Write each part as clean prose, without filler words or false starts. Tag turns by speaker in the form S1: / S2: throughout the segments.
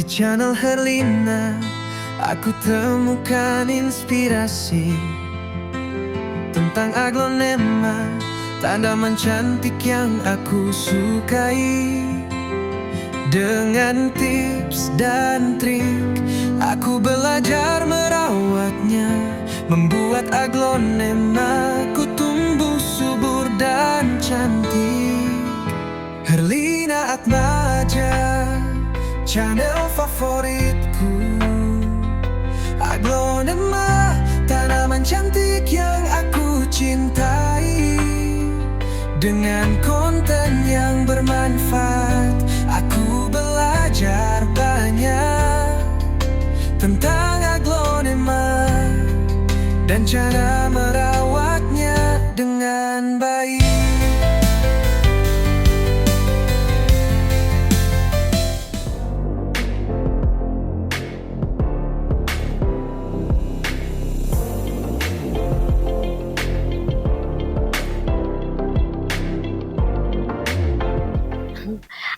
S1: Di channel Herlina, aku temukan inspirasi tentang aglonema, tanaman cantik yang aku sukai. Dengan tips dan trik, aku belajar merawatnya, membuat aglonema ku tumbuh subur dan cantik. Herlina Atmaja, channel favoritku. Aglonema, tanaman cantik yang aku cintai. Dengan konten yang bermanfaat, aku belajar banyak tentang aglonema dan cara merawatnya dengan baik.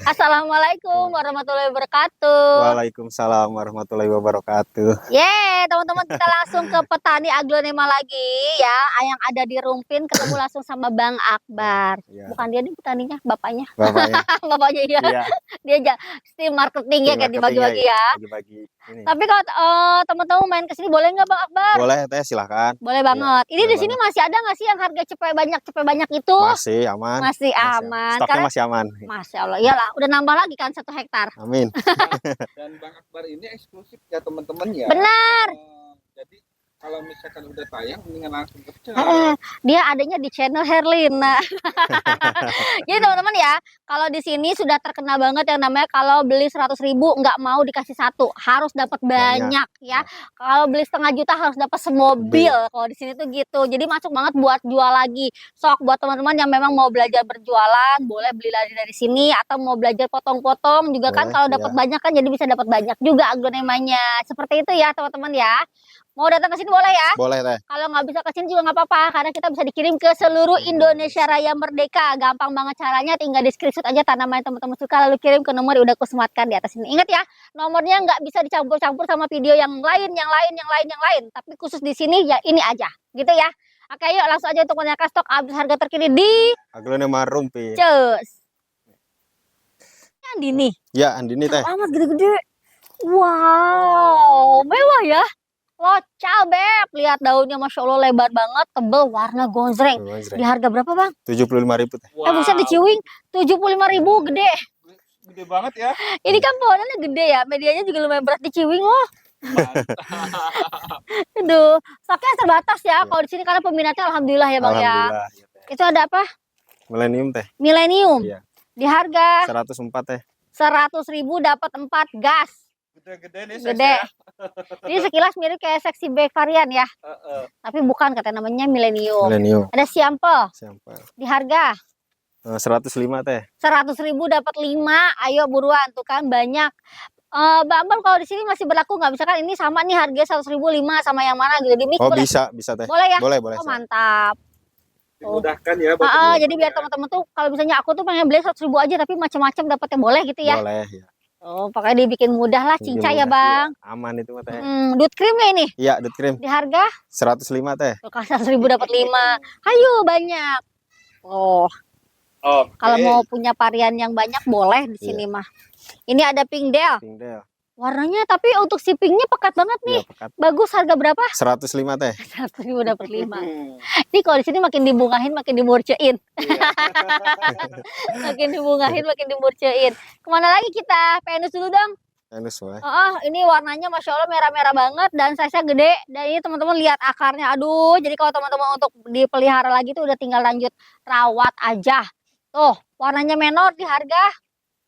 S2: Assalamualaikum warahmatullahi wabarakatuh.
S3: Waalaikumsalam warahmatullahi wabarakatuh.
S2: Yeay, teman-teman, kita langsung ke petani aglonema lagi ya, yang ada di Rumpin. Ketemu langsung sama Bang Akbar.
S3: Ya.
S2: Bukan dia nih petaninya, bapaknya.
S3: Bapaknya.
S2: Bapaknya iya.
S3: Iya.
S2: Dia aja tim marketingnya kayak dibagi-bagi ya.
S3: Bagi-bagi ini.
S2: Tapi kalau teman-teman main ke sini boleh nggak Bang Akbar?
S3: Boleh teh, silahkan.
S2: Boleh banget. Ini
S3: boleh
S2: di sini masih ada nggak sih yang harga cepet banyak itu?
S3: Masih aman.
S2: Masih aman.
S3: Stoknya
S2: Karena
S3: masih aman.
S2: Masya Allah, iyalah udah nambah lagi kan 1 hektar.
S3: Amin.
S4: Dan Bang Akbar ini eksklusif ya teman-teman ya.
S2: Benar.
S4: Jadi kalau misalkan udah tayang mendingan langsung ke
S2: Dia adanya di channel Herlina. Jadi teman-teman ya, kalau di sini sudah terkenal banget yang namanya kalau beli 100.000 nggak mau dikasih satu, harus dapat banyak ya. Kalau beli setengah juta harus dapat semobil. Kalau di sini tuh gitu. Jadi masuk banget buat jual lagi. Sok buat teman-teman yang memang mau belajar berjualan, boleh beli lagi dari sini, atau mau belajar potong-potong juga kan, kalau dapat banyak kan jadi bisa dapat banyak juga aglonemanya. Seperti itu ya teman-teman ya. Mau datang ke sini boleh ya?
S3: Boleh teh.
S2: Kalau nggak bisa ke sini juga nggak apa-apa, karena kita bisa dikirim ke seluruh Indonesia Raya Merdeka. Gampang banget caranya, tinggal di screenshot aja tanaman yang teman-teman suka, lalu kirim ke nomor yang udah aku sematkan di atas ini. Ingat ya, nomornya nggak bisa dicampur-campur sama video yang lain. Tapi khusus di sini ya ini aja, gitu ya. Oke, yuk langsung aja untuk menanyakan stok update harga terkini di
S3: Aglonema Rumpin.
S2: Cus. Andini.
S3: Ya, Andini teh.
S2: Amat gede-gede. Wow, mewah ya. Local beb, lihat daunnya Masya Allah lebar banget, tebel, warna gonjreng. Di harga berapa Bang?
S3: 75.000 teh.
S2: Bisa diciwing 75.000, gede.
S4: Gede banget ya.
S2: Ini kan pohonnya gede ya, medianya juga lumayan berat diciwing loh. Aduh, stoknya terbatas ya kalau di sini karena peminatnya alhamdulillah ya Bang ya. Itu ada apa?
S3: Millennium teh.
S2: Millennium.
S3: Iya.
S2: Di harga
S3: 104 teh.
S2: 100.000 dapat 4 gas.
S4: Gede-gede nih.
S2: Gede. Ini sekilas mirip kayak seksi bag varian ya. Tapi bukan, katanya namanya Millennium.
S3: Millennium.
S2: Ada sampel.
S3: Sampel.
S2: Di harga
S3: 105 teh.
S2: 100.000 dapat 5. Ayo buruan, tuh kan banyak. Bambang kalau di sini masih berlaku nggak? Misalkan ini sama nih harga 100.000 5 sama yang mana gitu di mix.
S3: Oh,
S2: boleh?
S3: bisa teh.
S2: Boleh ya?
S3: Boleh.
S2: Oh, mantap.
S4: Dimudahkan ya.
S2: Jadi biar teman-teman tuh kalau misalnya aku tuh pengen beli 100.000 aja tapi macam-macam dapatnya, boleh gitu ya?
S3: Boleh ya.
S2: Oh, pokoknya dibikin mudah lah, cincai ya Bang.
S3: Aman itu mah teh.
S2: Dut krim ya ini?
S3: Iya, dut krim.
S2: Di harga
S3: 105 teh.
S2: 100.000 dapat 5. Hayu banyak. Oh. Kalau mau punya varian yang banyak boleh di sini mah. Ini ada pink del. Warnanya tapi untuk si pinknya pekat banget nih.
S3: Ya, pekat.
S2: Bagus, harga berapa?
S3: 105 teh.
S2: 100.000 dapat 5. Ini kalau di sini makin dibungahin makin dimurcein. Makin dibungahin makin dimurcein. Kemana lagi kita? Penus dulu dong.
S3: Penus boleh.
S2: Ini warnanya Masya Allah merah-merah banget dan size-nya gede. Dan ini teman-teman lihat akarnya. Aduh, jadi kalau teman-teman untuk dipelihara lagi tuh udah tinggal lanjut rawat aja. Tuh, warnanya menor di harga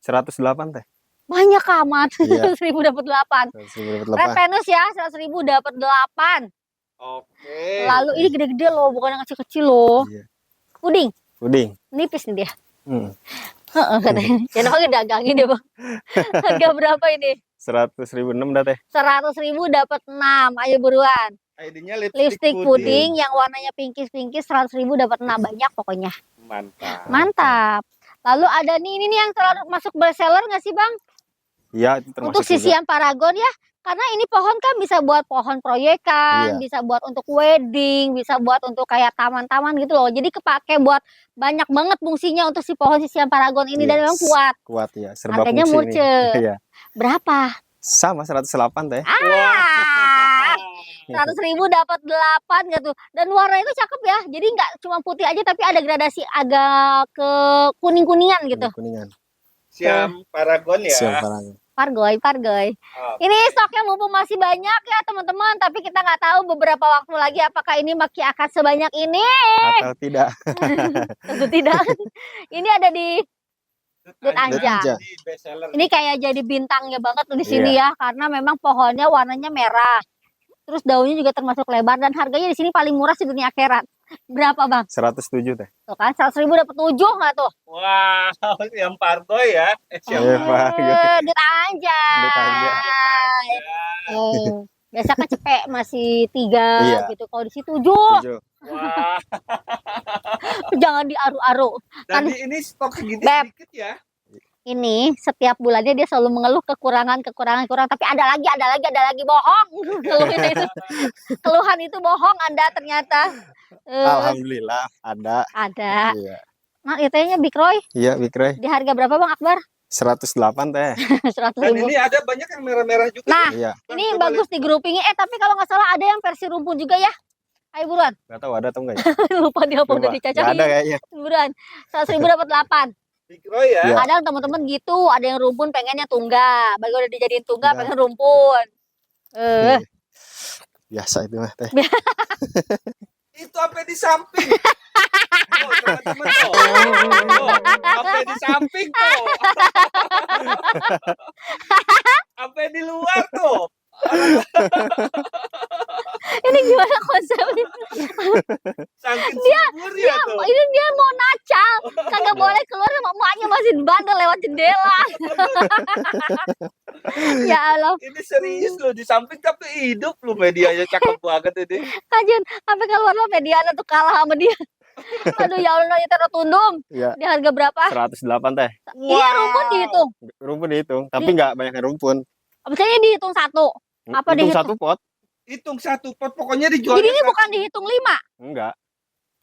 S3: 108 teh.
S2: banyak amat.
S3: Iya.
S2: 100.000 dapat 8.
S3: 100.000 dapat
S2: Red
S3: 8.
S2: Venus ya, 100.000 dapat 8.
S4: Oke.
S2: Lalu ini gede-gede loh, bukan yang kecil-kecil loh.
S3: Iya.
S2: Puding. Nipis nih dia.
S3: Katanya.
S2: Jangan pakai dagangin deh Bang. Harga berapa ini?
S3: 100.006 dah teh.
S2: 100.000 dapat 6. Ayo buruan.
S4: ID-nya
S2: Lipstick puding yang warnanya pinkish 100.000 dapat 6, banyak pokoknya.
S4: Mantap.
S2: Mantap. Lalu ada nih, ini nih yang selalu masuk bestseller nggak sih Bang?
S3: Iya, itu termasuk
S2: untuk
S3: juga.
S2: sisian paragon ya. Karena ini pohon kan bisa buat pohon proyekan,
S3: Iya.
S2: bisa buat untuk wedding, bisa buat untuk kayak taman-taman gitu loh. Jadi kepake buat banyak banget fungsinya untuk si pohon sisian paragon ini, dan memang kuat.
S3: Kuat ya, serba
S2: Harganya
S3: fungsi ini.
S2: murce.
S3: Iya.
S2: Berapa?
S3: Sama 108 teh.
S2: Ah, 100.000 dapat 8 gitu. Dan warna itu cakep ya. Jadi nggak cuma putih aja, tapi ada gradasi agak ke kuning-kuningan gitu.
S3: Kuningan.
S4: Siam paragon ya.
S3: Siap parang.
S2: Pargoy.
S4: Oh.
S2: Ini stoknya mumpung masih banyak ya teman-teman. Tapi kita nggak tahu beberapa waktu lagi apakah ini masih akan sebanyak ini.
S3: Atau tidak.
S2: Tentu tidak. Ini ada di Dut Anja.
S3: Anja.
S4: Di bestseller.
S2: Ini kayak jadi bintangnya banget tuh di sini
S3: Iya.
S2: ya, karena memang pohonnya warnanya merah. Terus daunnya juga termasuk lebar, dan harganya di sini paling murah di dunia akhirat. Berapa bang?
S3: 107 teh.
S2: Tuh kan 100.000 dapat 7 nggak tuh?
S4: Wow, yang pargoy ya. Siam
S3: Iya, Pak.
S2: Dut Anja.
S3: Dut Anja.
S2: Biasa kan cepek masih 3
S3: Iya.
S2: gitu. Kalau di situ 7.
S3: 7.
S4: Wah.
S2: Jangan diaru-aru.
S4: Dan
S2: Kan-
S4: ini stok segini
S2: Beb.
S4: sedikit ya.
S2: Ini setiap bulannya dia selalu mengeluh kekurangan, tapi ada lagi bohong. Keluhan itu bohong Anda ternyata.
S3: Alhamdulillah ada.
S2: Ada.
S3: Iya.
S2: Nah, itu Big Roy
S3: Iya, Bikre.
S2: di harga berapa Bang Akbar?
S3: 108 teh.
S2: 100.000.
S4: Dan ini ada banyak yang merah-merah juga.
S2: Nah,
S3: Iya.
S2: ini
S4: Coba
S2: bagus di groupingnya. Tapi kalau nggak salah ada yang versi rumpun juga ya. Ayo buruan.
S3: Enggak tahu ada atau enggak ya?
S2: Lupa dia apa udah
S3: Lupa.
S2: dicacah.
S3: Nggak ada kayaknya.
S2: Buruan. 100.000 dapat 8.
S4: Big Roy ya.
S3: Iya.
S2: Kadang teman-teman gitu, ada yang rumpun pengennya tunggal. Bagi udah dijadiin tunggal,
S3: Tunggal.
S2: pengen rumpun.
S3: Biasa itu mah teh.
S4: Itu apa di samping? Oh, teman-teman tuh. Tuh, apa di samping tuh? Apa di luar tuh?
S2: Ini gimana konsepnya?
S4: Saking subur ya tuh.
S2: Ini dia mau nacal, kagak boleh keluar sama emaknya, masih bandel lewat jendela. Ya Allah,
S4: Ini serius loh, di samping tapi hidup loh, medianya cakep banget ini.
S2: kajian sampai keluar lo mediana tuh kalah sama dia. Aduh ya Allah, itu tundum.
S3: Iya.
S2: Di harga berapa?
S3: 108 teh.
S2: Iya, rumpun dihitung.
S3: Rumpun dihitung, tapi enggak banyak rumpun.
S2: Misalnya dihitung 1. Apa
S3: Hitung
S2: dihitung?
S3: 1 pot?
S4: Hitung 1 pot, pokoknya dijual.
S2: Jadi ini bukan dihitung 5.
S3: Enggak.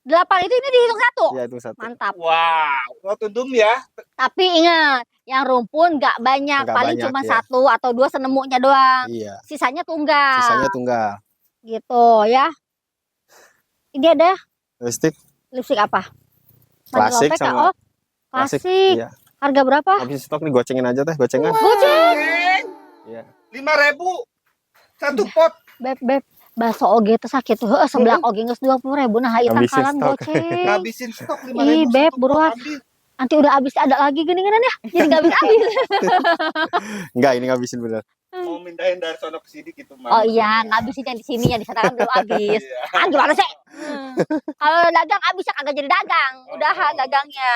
S2: 8 itu ini dihitung 1.
S3: Iya, itu 1.
S2: Mantap.
S4: Wow, rotundum ya.
S2: Tapi ingat, yang rumpun nggak banyak,
S3: Nggak
S2: paling
S3: banyak,
S2: cuma
S3: ya.
S2: 1 atau 2 senemunya doang.
S3: Iya.
S2: Sisanya tunggal.
S3: Sisanya tunggal.
S2: Gitu ya. Ini ada
S3: Lipstick
S2: lipstick apa?
S3: Klasik
S2: Mandala
S3: sama-
S2: PK. Oh, klasik.
S3: Iya.
S2: Harga berapa?
S3: Habis stok nih gocengin aja teh, gocengan.
S2: Goceng.
S3: Iya.
S4: 5.000 satu pot.
S2: Beb. Bakso oge teh sakit tuh. Sebelah oge geus 20.000. Nah, ieu
S3: Ngabisin
S2: tangkalan
S3: stok.
S2: goceng.
S4: Ngabisin stok 5.000.
S2: Ih, Beb,
S4: satu pot,
S2: buruan.
S4: ambil.
S2: Nanti udah habis ada lagi gini-gini ya. Jadi nggak habis-habis.
S3: Enggak, ini ngabisin bener.
S4: Mau mindahin dari sono ke sini gitu.
S2: Oh iya, ngabisin yang di sini, yang di sana kan belum habis.
S4: Iya.
S2: Ah, gimana sih? Kalau dagang habis ya kagak jadi dagang. Udahan dagangnya.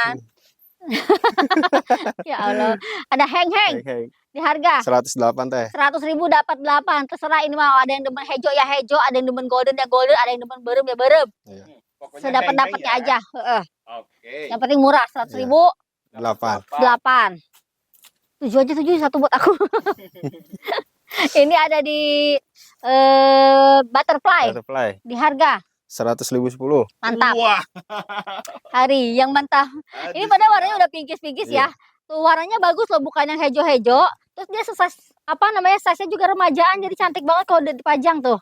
S2: Ya Allah. Ada heng-heng
S3: Hei,
S2: di harga
S3: 108 teh.
S2: 100.000 dapat 8. Terserah ini mau, ada yang demen hejo ya hejo, ada yang demen golden ya golden, ada yang demen berem ya berem.
S4: Pokoknya
S2: Sedapat-dapatnya
S4: heng-heng ya.
S2: aja. Heeh.
S4: Oke.
S2: Yang penting murah, 100.000
S3: 8.
S2: 8. 7 aja 7 satu buat aku. Ini ada di butterfly
S3: Butterfly
S2: di harga
S3: 100.010.
S2: mantap.
S4: Wah.
S2: Hari yang mantap. Ini pada warnanya udah pinggis-pinggis ya. Tuh warnanya bagus loh, bukan yang hejo-hejo. Terus dia size-nya juga remajaan, jadi cantik banget kalau udah dipajang tuh.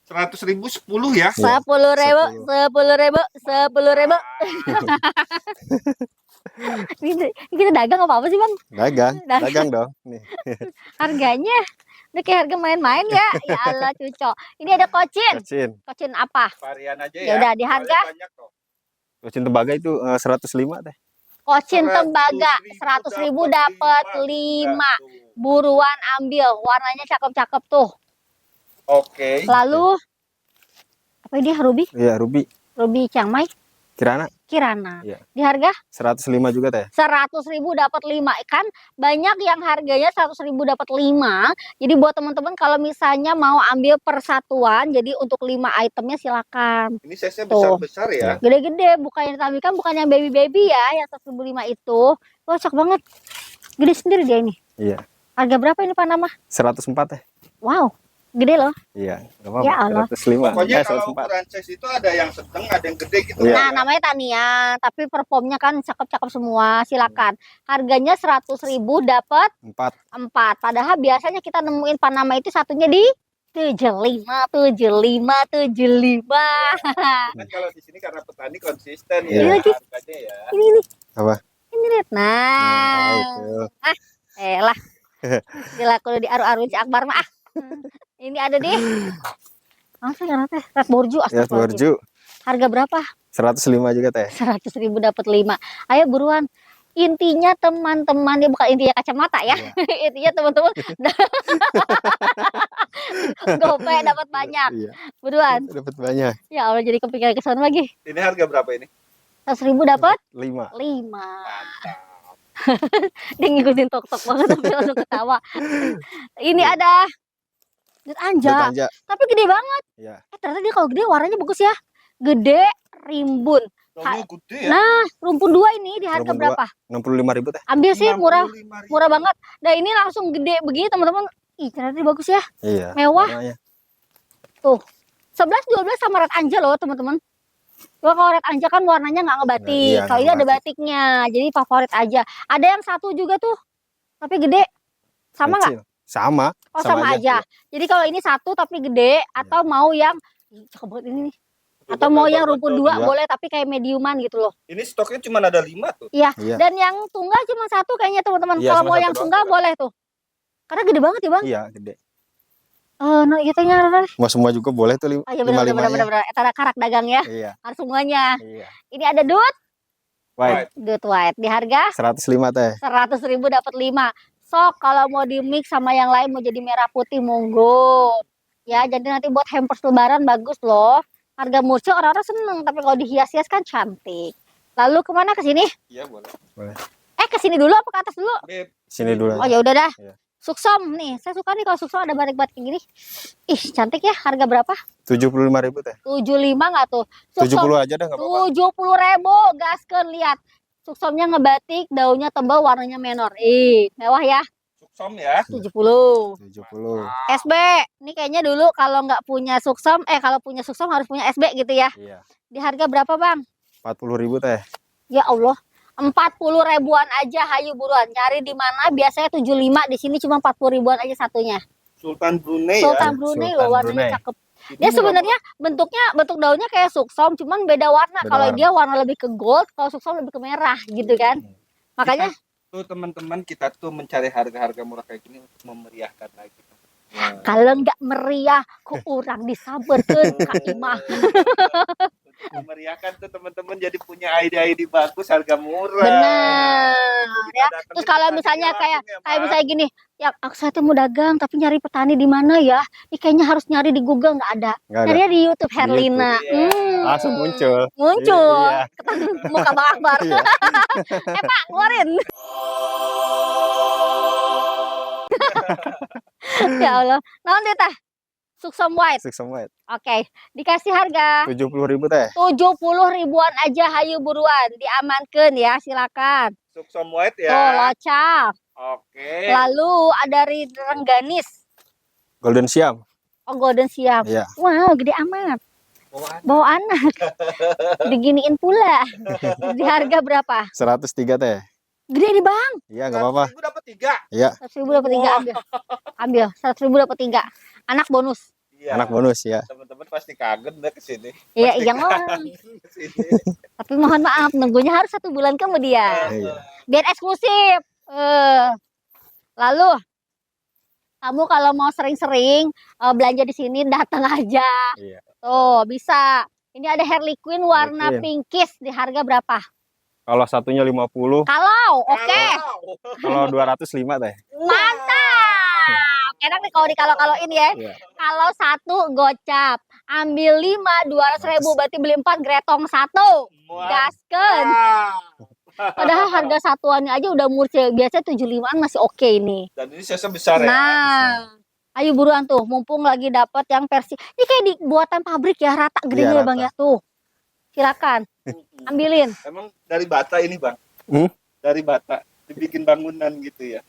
S4: 100.000 10 ya.
S3: Iya.
S2: 10.000, 10.000, 10.000. Ini kita dagang apa sih bang?
S3: Dagang dong. Nih.
S2: Harganya udah kayak harga main-main ya. Ya Allah cucok. Ini ada kocin. Kocin apa?
S4: Varian aja ya.
S2: Ya udah, di harga?
S4: Soalnya banyak kok.
S3: Kocin tembaga itu 105 teh.
S2: Kocin tembaga 100.000 dapat 5. Buruan ambil. Warnanya cakep-cakep tuh.
S4: Oke.
S2: Lalu apa ini ruby?
S3: Iya, ruby.
S2: Ruby Chiangmai
S3: Kirana
S2: Kirana.
S3: Iya.
S2: Di harga
S3: 105 juga teh.
S2: 100.000 dapat 5. Kan banyak yang harganya 100.000 dapat 5. Jadi buat teman-teman kalau misalnya mau ambil persatuan, jadi untuk 5 itemnya silakan.
S4: Ini size-nya
S2: Tuh.
S4: besar-besar ya.
S2: Gede-gede, bukan yang ditampilkan, bukan yang baby-baby ya, yang 105 itu. Wah, cakep banget. Gede sendiri dia ini.
S3: Iya.
S2: Harga berapa ini Panama?
S3: 104 teh.
S2: Wow, gede loh.
S3: Iya, nggak apa-apa.
S2: Ya Allah.
S3: 105.
S4: Pokoknya kalau
S3: 104.
S4: ukuran size itu ada yang sedang, ada yang gede gitu.
S3: Iya.
S2: Nah, namanya Tania, tapi performnya kan cakep-cakep semua. Silakan. Harganya 100.000 dapat
S3: 4.
S2: 4. Padahal biasanya kita nemuin Panama itu satunya di 75, 75, 75.
S4: Kan kalau di sini karena petani konsisten
S3: Iya.
S4: ya
S2: Lagi.
S4: harganya ya.
S2: Ini nih.
S3: Apa?
S2: Ini lihat. Nah.
S3: Itu.
S2: Lah. Gila kalau diaru-aruin si Akbar mah. Ini ada di apa sih karena teh? Red Borju,
S3: Ya,
S2: astagfirullahaladzim.
S3: Borju.
S2: Harga berapa?
S3: 105 juga teh.
S2: 100.000 dapat 5. Ayo buruan. Intinya teman-teman, ya bukan intinya kacamata ya. Intinya teman-teman gope dapat banyak.
S3: Iya.
S2: Buruan.
S3: Dapat banyak.
S2: Ya Allah jadi kepikiran ke sana lagi.
S4: Ini harga berapa ini?
S2: 100.000 dapat
S3: 5.
S2: 5. Dia ngikutin tok-tok banget tapi langsung ketawa. Ini ada Jet Anja,
S3: Anja.
S2: tapi gede banget.
S3: Iya.
S2: Ternyata dia kalau gede warnanya bagus ya. Gede, rimbun.
S4: Daunnya gede ya.
S2: Nah, rumpun 2 ini di harga
S3: Rumpun
S2: berapa?
S3: 65.000 teh.
S2: Ambil sih murah,
S4: 65.000.
S2: murah banget. Dan ini langsung gede begini teman-teman. Ih, ternyata dia bagus ya.
S3: Iya.
S2: Mewah.
S3: warnanya.
S2: 11-12 sama red anja loh teman-teman. Cuma kalau red anja kan warnanya nggak ngebatik.
S3: Iya,
S2: Kalau ini
S3: nggak
S2: ada
S3: batik.
S2: batiknya, jadi favorit aja. Ada yang satu juga tuh, tapi gede. Sama nggak?
S3: Kecil. Sama.
S2: Oh sama aja. Jadi kalau ini satu tapi gede, atau mau yang ih, cakep banget ini nih. Atau mau yang rumpun 2
S3: Iya.
S2: boleh tapi kayak mediuman gitu loh.
S4: Ini stoknya cuma ada 5 tuh.
S2: Iya.
S3: Iya.
S2: Dan yang tunggal cuma satu kayaknya teman-teman.
S3: Iya,
S2: Kalau
S3: cuma
S2: mau
S3: satu
S2: yang
S3: doang,
S2: tunggal
S3: tunggal.
S2: boleh tuh. Karena gede banget ya bang.
S3: Iya, gede.
S2: No itu nya.
S3: Mau semua juga boleh tuh
S2: Oh iya benar-benar. Eta karak dagang ya.
S3: Iya.
S2: Harus semuanya.
S3: Iya.
S2: Ini ada dut
S3: White.
S2: white di harga
S3: 105 teh.
S2: 100.000 dapat 5. Sok kalau mau di mix sama yang lain mau jadi merah putih monggo. Ya, jadi nanti buat hampers lebaran bagus loh. Harga murah orang-orang seneng, tapi kalau dihias-hias kan cantik. Lalu kemana ke sini?
S4: Iya boleh.
S2: Ke sini dulu apa ke atas dulu?
S4: Beb,
S3: Sini dulu.
S2: Oh ya udah dah.
S3: Iya.
S2: Suksom nih, saya suka nih kalau suksom ada batik-batik gini. Ih, cantik ya. Harga berapa?
S3: 75.000 teh.
S2: 75 nggak tuh?
S3: 70 aja dah enggak apa-apa.
S2: 70.000, gaskeun lihat. Suksomnya ngebatik, daunnya tebal, warnanya menor. Ih, mewah ya.
S4: suksom ya.
S2: 70.
S3: 70.
S2: SB. Ini kayaknya dulu kalau nggak punya suksom, kalau punya suksom harus punya SB gitu ya.
S3: Iya.
S2: Di harga berapa, Bang?
S3: 40.000 teh.
S2: Ya Allah. 40.000-an aja, hayu buruan. Nyari di mana biasanya 75, di sini cuma 40.000-an aja satunya.
S4: Sultan Brunei
S2: Sultan
S4: ya.
S2: Brunei
S3: Sultan
S2: loh, warnanya
S3: Brunei.
S2: cakep. Dia sebenarnya bentuk daunnya kayak suksom, cuman beda warna.
S3: Beda
S2: Kalau
S3: warna.
S2: dia warna lebih ke gold, kalau suksom lebih ke merah gitu kan. Makanya
S4: Tuh teman-teman kita tuh mencari harga-harga murah kayak gini untuk memeriahkan lagi. Nah,
S2: kalau nggak meriah, ku urang disabarkeun Kak Imah.
S4: untuk memeriahkan tuh teman-teman jadi punya ide-ide bagus harga murah.
S2: Bener ya.
S4: Datangin
S2: Terus kalau
S4: petaninya
S2: misalnya kayak
S4: langsung ya,
S2: kayak
S4: Mas.
S2: misalnya gini, ya aku saya tuh mau dagang tapi nyari petani di mana ya? Ini kayaknya harus nyari di Google nggak ada.
S3: Enggak ada.
S2: Nyari di YouTube Herlina.
S4: Iya.
S3: Langsung muncul.
S2: Muncul.
S3: Iya.
S2: Ketemu muka Bang Akbar.
S3: Iya.
S2: Pak, keluarin. Ya Allah. Naon deh tah? Suksom White.
S3: Suksom White.
S2: Oke, dikasih harga
S3: 70.000 teh.
S2: 70.000-an aja, hayu buruan. Diamankan ya, silakan.
S4: Suksom White ya.
S2: Tuh, locap.
S4: Oke.
S2: Lalu ada Rengganis.
S3: Golden Siam.
S2: Oh, Golden Siam.
S3: Iya.
S2: Wow, gede amat.
S4: Bawaan.
S2: Bawa anak. Diginiin pula. Di harga berapa?
S3: 103 teh.
S2: Gede nih, Bang.
S3: Iya, enggak apa-apa.
S4: 100.000 dapat 3.
S3: Iya,
S2: 100.000 dapat 3, ambil. Ambil, 100.000 dapat 3. Anak bonus.
S4: Iya.
S3: anak bonus ya.
S4: Teman-teman pasti kangen deh ke sini.
S2: Iya,
S4: Pasti
S2: iya mah.
S4: kangen ke sini.
S2: Tapi mohon maaf, nunggunya harus 1 bulan kemudian.
S3: Iya.
S2: Biar eksklusif. Lalu kamu kalau mau sering-sering belanja di sini datang aja.
S3: Iya.
S2: Tuh, bisa. Ini ada Harley Quinn warna
S3: Harley
S2: pinkish di harga berapa?
S3: Kalau satunya 50,
S2: Kalau, oke.
S3: kalau 205 teh.
S2: Mantap. Enak nih kalau kalau-kaloin ya.
S3: Iya.
S2: Kalau 1 gocap, ambil 5, 200.000 berarti beli 4 gretong 1. Gaskeun. Padahal harga satuannya aja udah murce. Biasanya 75-an masih oke ini.
S4: Dan ini size besar ya.
S2: Nah, ayo buruan tuh, mumpung lagi dapat yang versi. Ini kayak di buatan pabrik ya, rata gedenya
S3: Iya,
S2: Bang ya tuh. Silakan. Ambilin.
S4: Emang dari bata ini, Bang?
S3: Hmm?
S4: Dari bata dibikin bangunan gitu ya.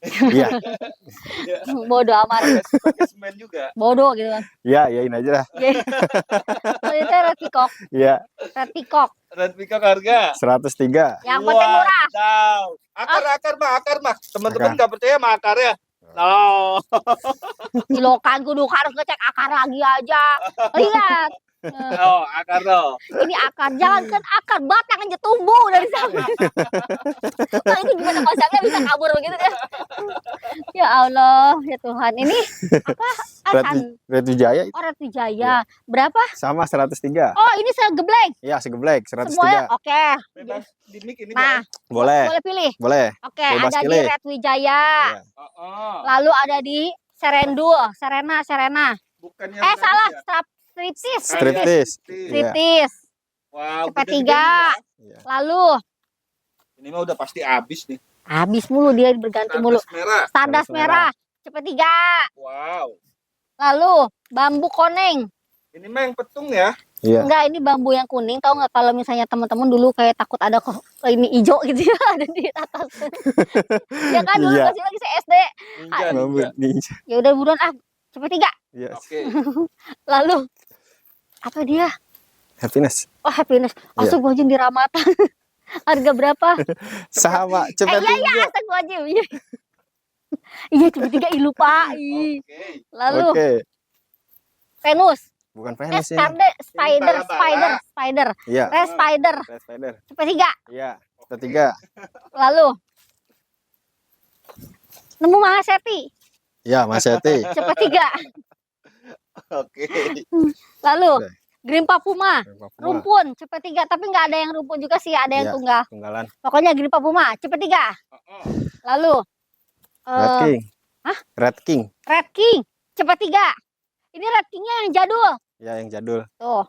S3: Iya,
S2: Bodoh amat.
S4: Pakai semen juga.
S2: Bodoh gitu kan.
S3: iya, iyain aja lah.
S2: Kalau itu red peacock.
S3: Iya,
S2: Red peacock.
S4: Red peacock harga
S3: 103.
S2: Yang penting murah.
S4: Wadaw. Akar mah. Teman-teman
S3: Akar.
S4: nggak percaya sama akarnya. Oh.
S2: Kilokan kudu harus ngecek akar lagi aja. Lihat.
S4: Oh, akar loh.
S2: Ini akar, jangankan akar, batang aja tumbuh dari sana. Nah, ini gimana konsepnya bisa kabur begitu deh. Ya Allah, ya Tuhan. Ini apa? Asan.
S3: Red Wijaya
S2: Oh, Red Wijaya. Berapa?
S3: sama 103.
S2: Oh, ini segeblek.
S3: Iya, segeblek
S2: Semuanya
S3: 103.
S2: oke.
S4: Bebas di mic ini.
S2: Nah,
S3: Boleh,
S2: boleh pilih.
S3: boleh.
S2: Oke,
S3: Bebas
S2: ada di
S3: pilih.
S2: Red Wijaya.
S3: Iya.
S2: Lalu ada di Serendul, Serena.
S4: Bukan yang
S2: Salah,
S4: ya?
S2: striptis.
S3: Striptis. Iya.
S2: Striptis.
S4: Wow,
S2: Cepet
S4: gede-gede
S2: 3.
S4: ya.
S3: Iya.
S2: Lalu
S4: Ini mah udah pasti habis nih.
S2: habis mulu dia berganti mulu.
S4: Tandas merah.
S2: Stardust merah. Cepet 3.
S4: Wow.
S2: Lalu bambu koneng.
S4: Ini mah yang petung ya.
S3: Iya.
S2: Enggak, ini bambu yang kuning. Tahu nggak kalau misalnya teman-teman dulu kayak takut ada kok ini hijau gitu ya ada di atas. Ya kan dulu
S3: Iya.
S2: masih lagi saya SD.
S4: Ninja,
S3: Bambu
S4: ninja.
S3: ninja.
S2: Ya udah buruan cepet 3.
S3: Iya.
S4: Oke.
S2: Lalu apa dia?
S3: Happiness.
S2: Oh, happiness.
S3: Iya.
S2: Astagfirullahaladzim di Ramatan. Harga berapa?
S3: Sama, cepet
S2: Iya,
S3: 3.
S2: astagfirullahaladzim. Iya. Iya, cepet 3 lupa. Ih.
S4: Oke.
S2: Lalu
S3: Oke.
S2: Venus.
S3: Bukan Venus ya.
S2: Spider.
S3: Iya.
S2: Red spider.
S3: Red Spider.
S2: Cepet 3.
S3: Iya. Ketiga.
S2: Lalu nemu Mahaseti.
S3: Iya, Mas Yati.
S2: Cepet 3.
S4: Oke.
S2: Lalu
S3: Udah.
S2: Green Papuma. Rumpun. Cepet 3. Tapi nggak ada yang rumpun juga sih. Ada yang
S3: Iya.
S2: tunggal.
S3: Tunggalan.
S2: Pokoknya Green Papuma. Cepet 3. Lalu
S3: Red King.
S2: hah?
S3: Red King.
S2: Red King. Cepet 3. Ini Red Kingnya yang jadul.
S3: Ya, yang jadul.
S2: Tuh.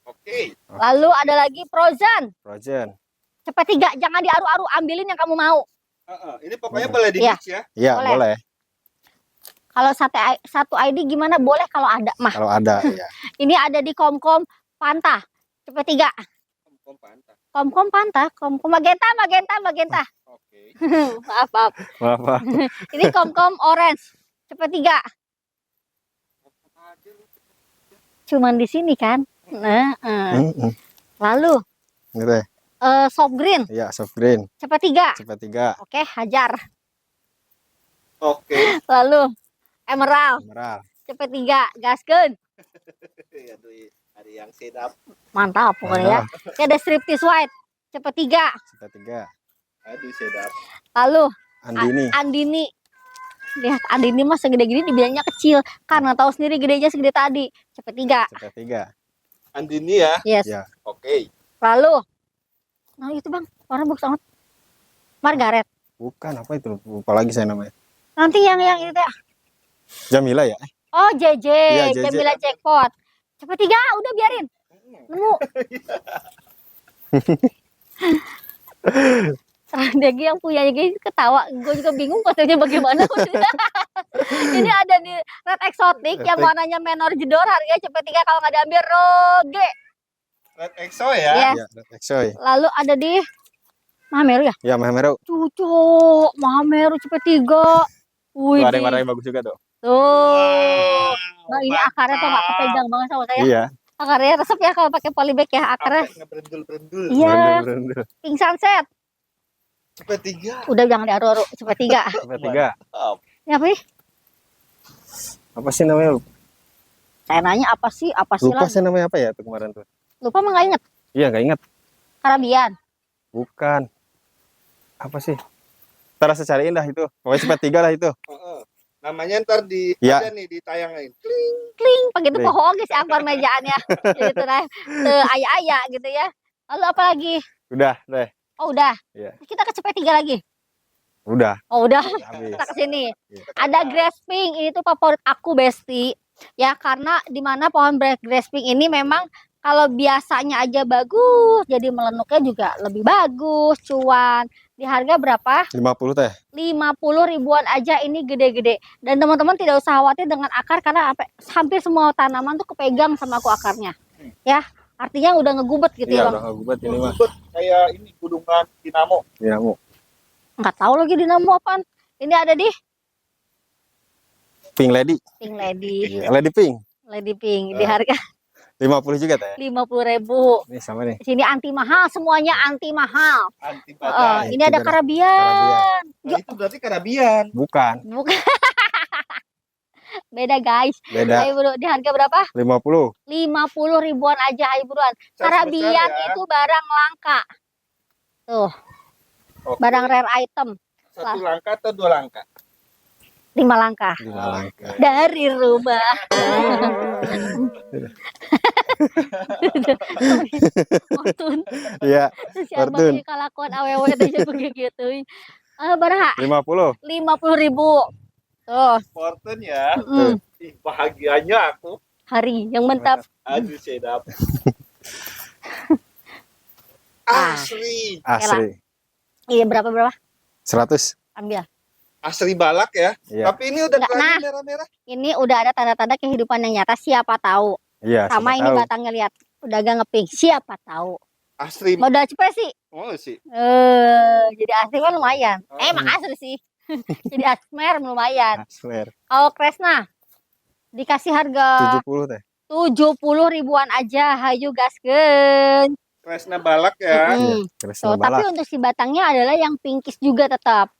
S4: Oke.
S2: Lalu ada lagi Frozen.
S3: Frozen.
S2: Cepet 3. Jangan diaru-aru. Ambilin yang kamu mau.
S4: Ini pokoknya boleh di
S2: Iya.
S4: mix ya.
S3: Iya,
S2: Boleh.
S3: boleh.
S2: Kalau satu ID gimana? Boleh kalau ada mah.
S3: Kalau ada, ya.
S2: Ini ada di Komkom Panta. Cepet 3.
S4: Kompanta.
S2: Komkom Panta. Komkom Magenta.
S4: Oke.
S2: Maaf.
S3: Apa?
S2: Ini Komkom Orange. Cepet 3. Cuman di sini kan. Nah, lalu
S3: Ini teh.
S2: soft green.
S3: Iya, soft green.
S2: Cepet 3.
S3: Cepet 3.
S2: Oke, hajar.
S4: Oke.
S2: Lalu emerald.
S3: Emerald.
S2: Cepet 3. Gaskeun.
S4: Aduh, hari yang sedap.
S2: Mantap pokoknya ya. Ini ada striptease white. Cepet 3.
S3: Cepet 3.
S4: Aduh, sedap.
S2: Lalu
S3: Andini.
S2: Andini. Lihat Andini mah segede gini dibilangnya kecil karena tahu sendiri gedenya segede tadi. Cepet 3.
S3: Cepet 3.
S4: Andini ya.
S2: Yes.
S3: Ya.
S4: Oke.
S2: Lalu nah itu Bang, warna bagus banget. Margaret.
S3: Bukan, apa itu? Lupa lagi saya namanya.
S2: Nanti yang itu ya.
S3: Jamila ya?
S2: Oh, JJ,
S3: Iya, JJ.
S2: Jamila Jackpot. Cepet 3, udah biarin. Nemu. Dia yang punya gini ketawa, gue juga bingung konsepnya bagaimana. Ini ada di Red Exotic yang warnanya menor jedor, harganya cepet 3 kalau nggak diambil roge.
S4: Red EXO ya.
S2: Yes.
S3: Iya, Red Exoy.
S2: Lalu ada di Mahameru ya?
S3: Ya, Mahameru.
S2: Cucu, Mahameru cepet 3. Wih,
S3: Tuh, ada yang warnanya bagus juga tuh.
S2: tuh. Nah, ini akarnya tuh nggak kepegang banget sama saya.
S3: Iya.
S2: Akarnya resep ya kalau pakai polybag ya akarnya.
S4: Sampai ngebrendul-brendul.
S2: Iya,
S3: Berendul.
S2: pink sunset.
S4: Cepet 3.
S2: Udah jangan diaru-aru, cepet 3.
S3: Cepet 3.
S2: Ini apa nih?
S3: Apa sih namanya?
S2: Saya nanya apa sih? Apa sih
S3: Lupa
S2: lah?
S3: sih namanya apa ya tuh kemarin tuh.
S2: Lupa mah nggak inget.
S3: Iya, nggak ingat.
S2: Karabian.
S3: Bukan. Apa sih? Ntar saya cariin dah itu. Pokoknya cepet 3 lah itu.
S4: Namanya ntar di
S3: Ya.
S4: ada nih ditayangin. Kling.
S2: Kling, begitu
S3: Kling.
S2: pohon sih akbar mejaannya. Gitu nah. Aya-aya gitu ya. Lalu apa lagi?
S3: Udah, deh.
S2: Oh, udah.
S3: Iya.
S2: Kita ke cepet 3 lagi.
S3: Udah.
S2: Oh, udah.
S3: Habis.
S2: Kita ke sini.
S3: Iya.
S2: Ada grass pink, ini tuh favorit aku Besti. Ya karena dimana pohon grass pink ini memang kalau biasanya aja bagus, jadi melenuknya juga lebih bagus, cuan. Di harga berapa?
S3: 50 teh.
S2: 50 ribuan aja ini gede-gede. Dan teman-teman tidak usah khawatir dengan akar karena hampir semua tanaman tuh kepegang sama aku akarnya. Ya, artinya udah ngegubet gitu
S3: Iya,
S2: ya,
S3: udah
S2: Bang.
S3: ngegubat ini mah.
S4: Kayak ini gunungan dinamo.
S3: Dinamo.
S2: Nggak tahu lagi dinamo apaan. Ini ada di
S3: Pink Lady.
S2: Pink Lady.
S3: Iya, Lady Pink.
S2: Lady Pink di harga
S3: 50 juga teh.
S2: 50.000.
S3: Ini sama nih.
S2: Sini anti mahal, semuanya anti mahal.
S4: Anti badai.
S2: Ini ada Karabian.
S4: Nah, itu berarti Karabian.
S3: Bukan.
S2: Bukan. Beda guys.
S3: Beda.
S2: Ayo bro, di harga berapa?
S3: 50.
S2: 50 ribuan aja, ayo buruan. Karabian
S4: ya.
S2: itu barang langka. Tuh,
S4: Oke.
S2: barang rare item.
S4: 1 langkah atau 2 langkah?
S2: 5 langkah.
S3: 5 langkah.
S2: Dari rumah. Fortun.
S3: Iya,
S2: Si
S3: Fortun.
S2: abang kalakuan awewe teh begitu. Baraha
S3: 50.
S2: 50.000. Tuh,
S4: Fortun ya.
S2: mm,
S4: Ih, bahagianya aku.
S2: hari yang mantap.
S4: Aduh, sedap.
S2: Ah.
S4: Asli.
S3: Asli.
S2: Iya, berapa?
S3: 100.
S2: Ambil.
S4: Asli balak ya.
S3: Iya.
S4: Tapi ini udah
S2: Nggak,
S4: keladi
S2: nah.
S4: merah-merah.
S2: Ini udah ada tanda-tanda kehidupan yang nyata, siapa tahu.
S3: Iya,
S2: Sama
S3: siapa
S2: ini
S3: tahu.
S2: batangnya lihat, udah agak ngeping, siapa tahu.
S4: Asli.
S2: Modal cepet sih.
S4: Oh sih.
S2: Jadi asli kan lumayan.
S4: Oh.
S2: Emang asli sih. Jadi asmer lumayan.
S3: Asler.
S2: Kalau Kresna dikasih harga
S3: 70 teh.
S2: 70 ribuan aja, hayu gaskeun.
S4: Kresna balak ya.
S2: Mm.
S3: Iya, terus
S2: Tuh, tapi untuk si batangnya adalah yang pinkish juga tetap.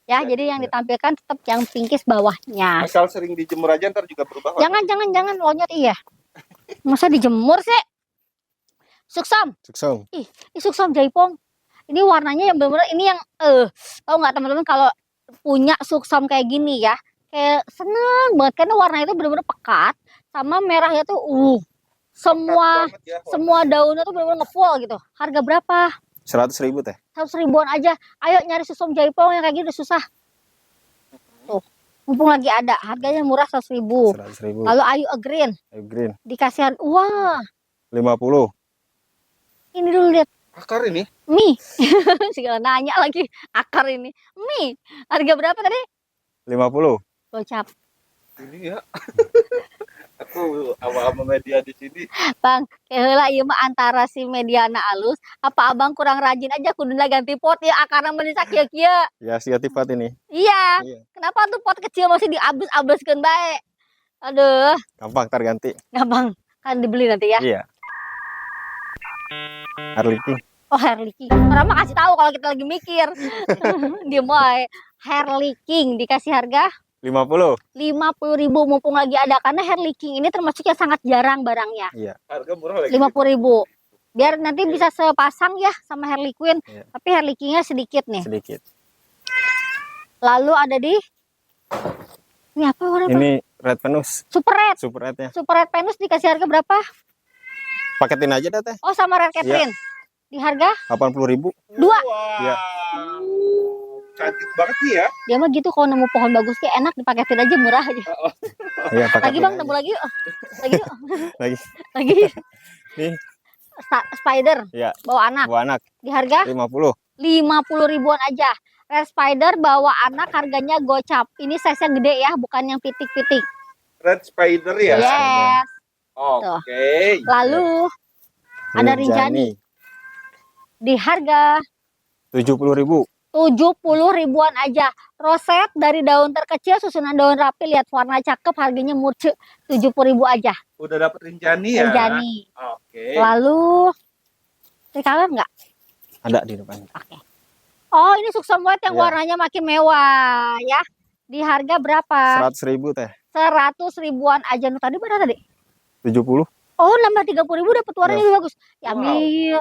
S2: Ya,
S4: Ya,
S2: jadi yang
S3: ya.
S2: ditampilkan tetap yang pinkish bawahnya.
S4: Asal sering dijemur aja ntar juga berubah.
S2: Jangan lonyot iya. Masa dijemur sih? Suksam.
S3: Suksong.
S2: Ini suksam jaipong. Ini warnanya yang benar-benar ini yang tahu nggak teman-teman kalau punya suksam kayak gini ya, kayak seneng banget karena warnanya itu benar-benar pekat sama merahnya tuh semua daunnya tuh benar-benar ngefull gitu. Harga berapa?
S3: 100.000 teh.
S2: 100 ribuan aja. Ayo nyari suksam jaipong yang kayak gini udah susah. Tuh, mumpung lagi ada, harganya murah 100.000.
S3: 100.000.
S2: Lalu Ayu Green
S3: Evergreen.
S2: dikasih wah,
S3: 50.
S2: ini dulu lihat.
S4: Akar ini.
S2: Mie. Segala nanya lagi akar ini. Mie. Harga berapa tadi?
S3: 50.
S2: Gocap.
S4: Ini ya. Aku awal media di sini.
S2: Bang, heula ieu mah antara si mediana alus apa abang kurang rajin aja kuduna ganti pot ya akarna meni sakieu-kieu.
S3: Ya, si tifat ini.
S2: Iya.
S3: Iya.
S2: Kenapa tuh pot kecil masih diabus-abuskeun bae? Aduh,
S3: Gampang tar ganti.
S2: gampang kan dibeli nanti ya.
S3: Iya. Harley King.
S2: Oh, Harley King. Orang mah kasih tahu kalau kita lagi mikir. Dia wae. Harley King dikasih harga
S3: 50.
S2: 50.000 mumpung lagi ada karena Harley King ini termasuk yang sangat jarang barangnya.
S3: Iya.
S4: Harga murah lagi.
S2: 50.000. Biar nanti bisa sepasang ya sama Harley Quinn.
S3: Iya.
S2: Tapi Harley King-nya sedikit nih.
S3: Sedikit.
S2: Lalu ada di ini apa warna apa?
S3: Ini Red Venus.
S2: Super Red.
S3: Super Red-nya.
S2: Super Red Venus dikasih harga berapa?
S3: Paketin aja dah teh.
S2: Oh, sama Red Catherine. Di harga
S3: 80.000.
S2: 2.
S4: Wah.
S3: Iya.
S4: Cantik banget nih ya.
S2: Dia mah gitu kalau nemu pohon bagus kayak enak dipaketin aja murah aja.
S3: Iya, paketin.
S2: Lagi Bang,
S3: aja.
S2: nemu lagi yuk. Lagi yuk.
S3: Lagi.
S2: Lagi.
S3: Nih.
S2: Spider
S3: Iya.
S2: bawa anak
S3: Bawa anak
S2: di harga
S3: 50.
S2: 50 ribuan aja. Rare Spider bawa anak harganya gocap. Ini size-nya gede ya, bukan yang pitik-pitik.
S4: Red Spider ya.
S2: Yes.
S4: Oke.
S2: Lalu ada Rinjani di harga
S3: 70.000.
S2: 70 ribuan aja. Roset dari daun terkecil susunan daun rapi, lihat warna cakep, harganya murce 70.000 aja.
S4: Udah dapet Rinjani ya.
S2: Rinjani.
S4: Oke.
S2: Lalu tricolor nggak?
S3: Ada di depan.
S2: Oke. Oh, ini suksam white yang
S3: Iya.
S2: warnanya makin mewah ya. Di harga berapa?
S3: 100.000 teh.
S2: 100 ribuan aja. Nu tadi berapa tadi?
S3: 70.
S2: Oh, nambah 30.000 dapat warnanya lebih bagus. Ya ambil.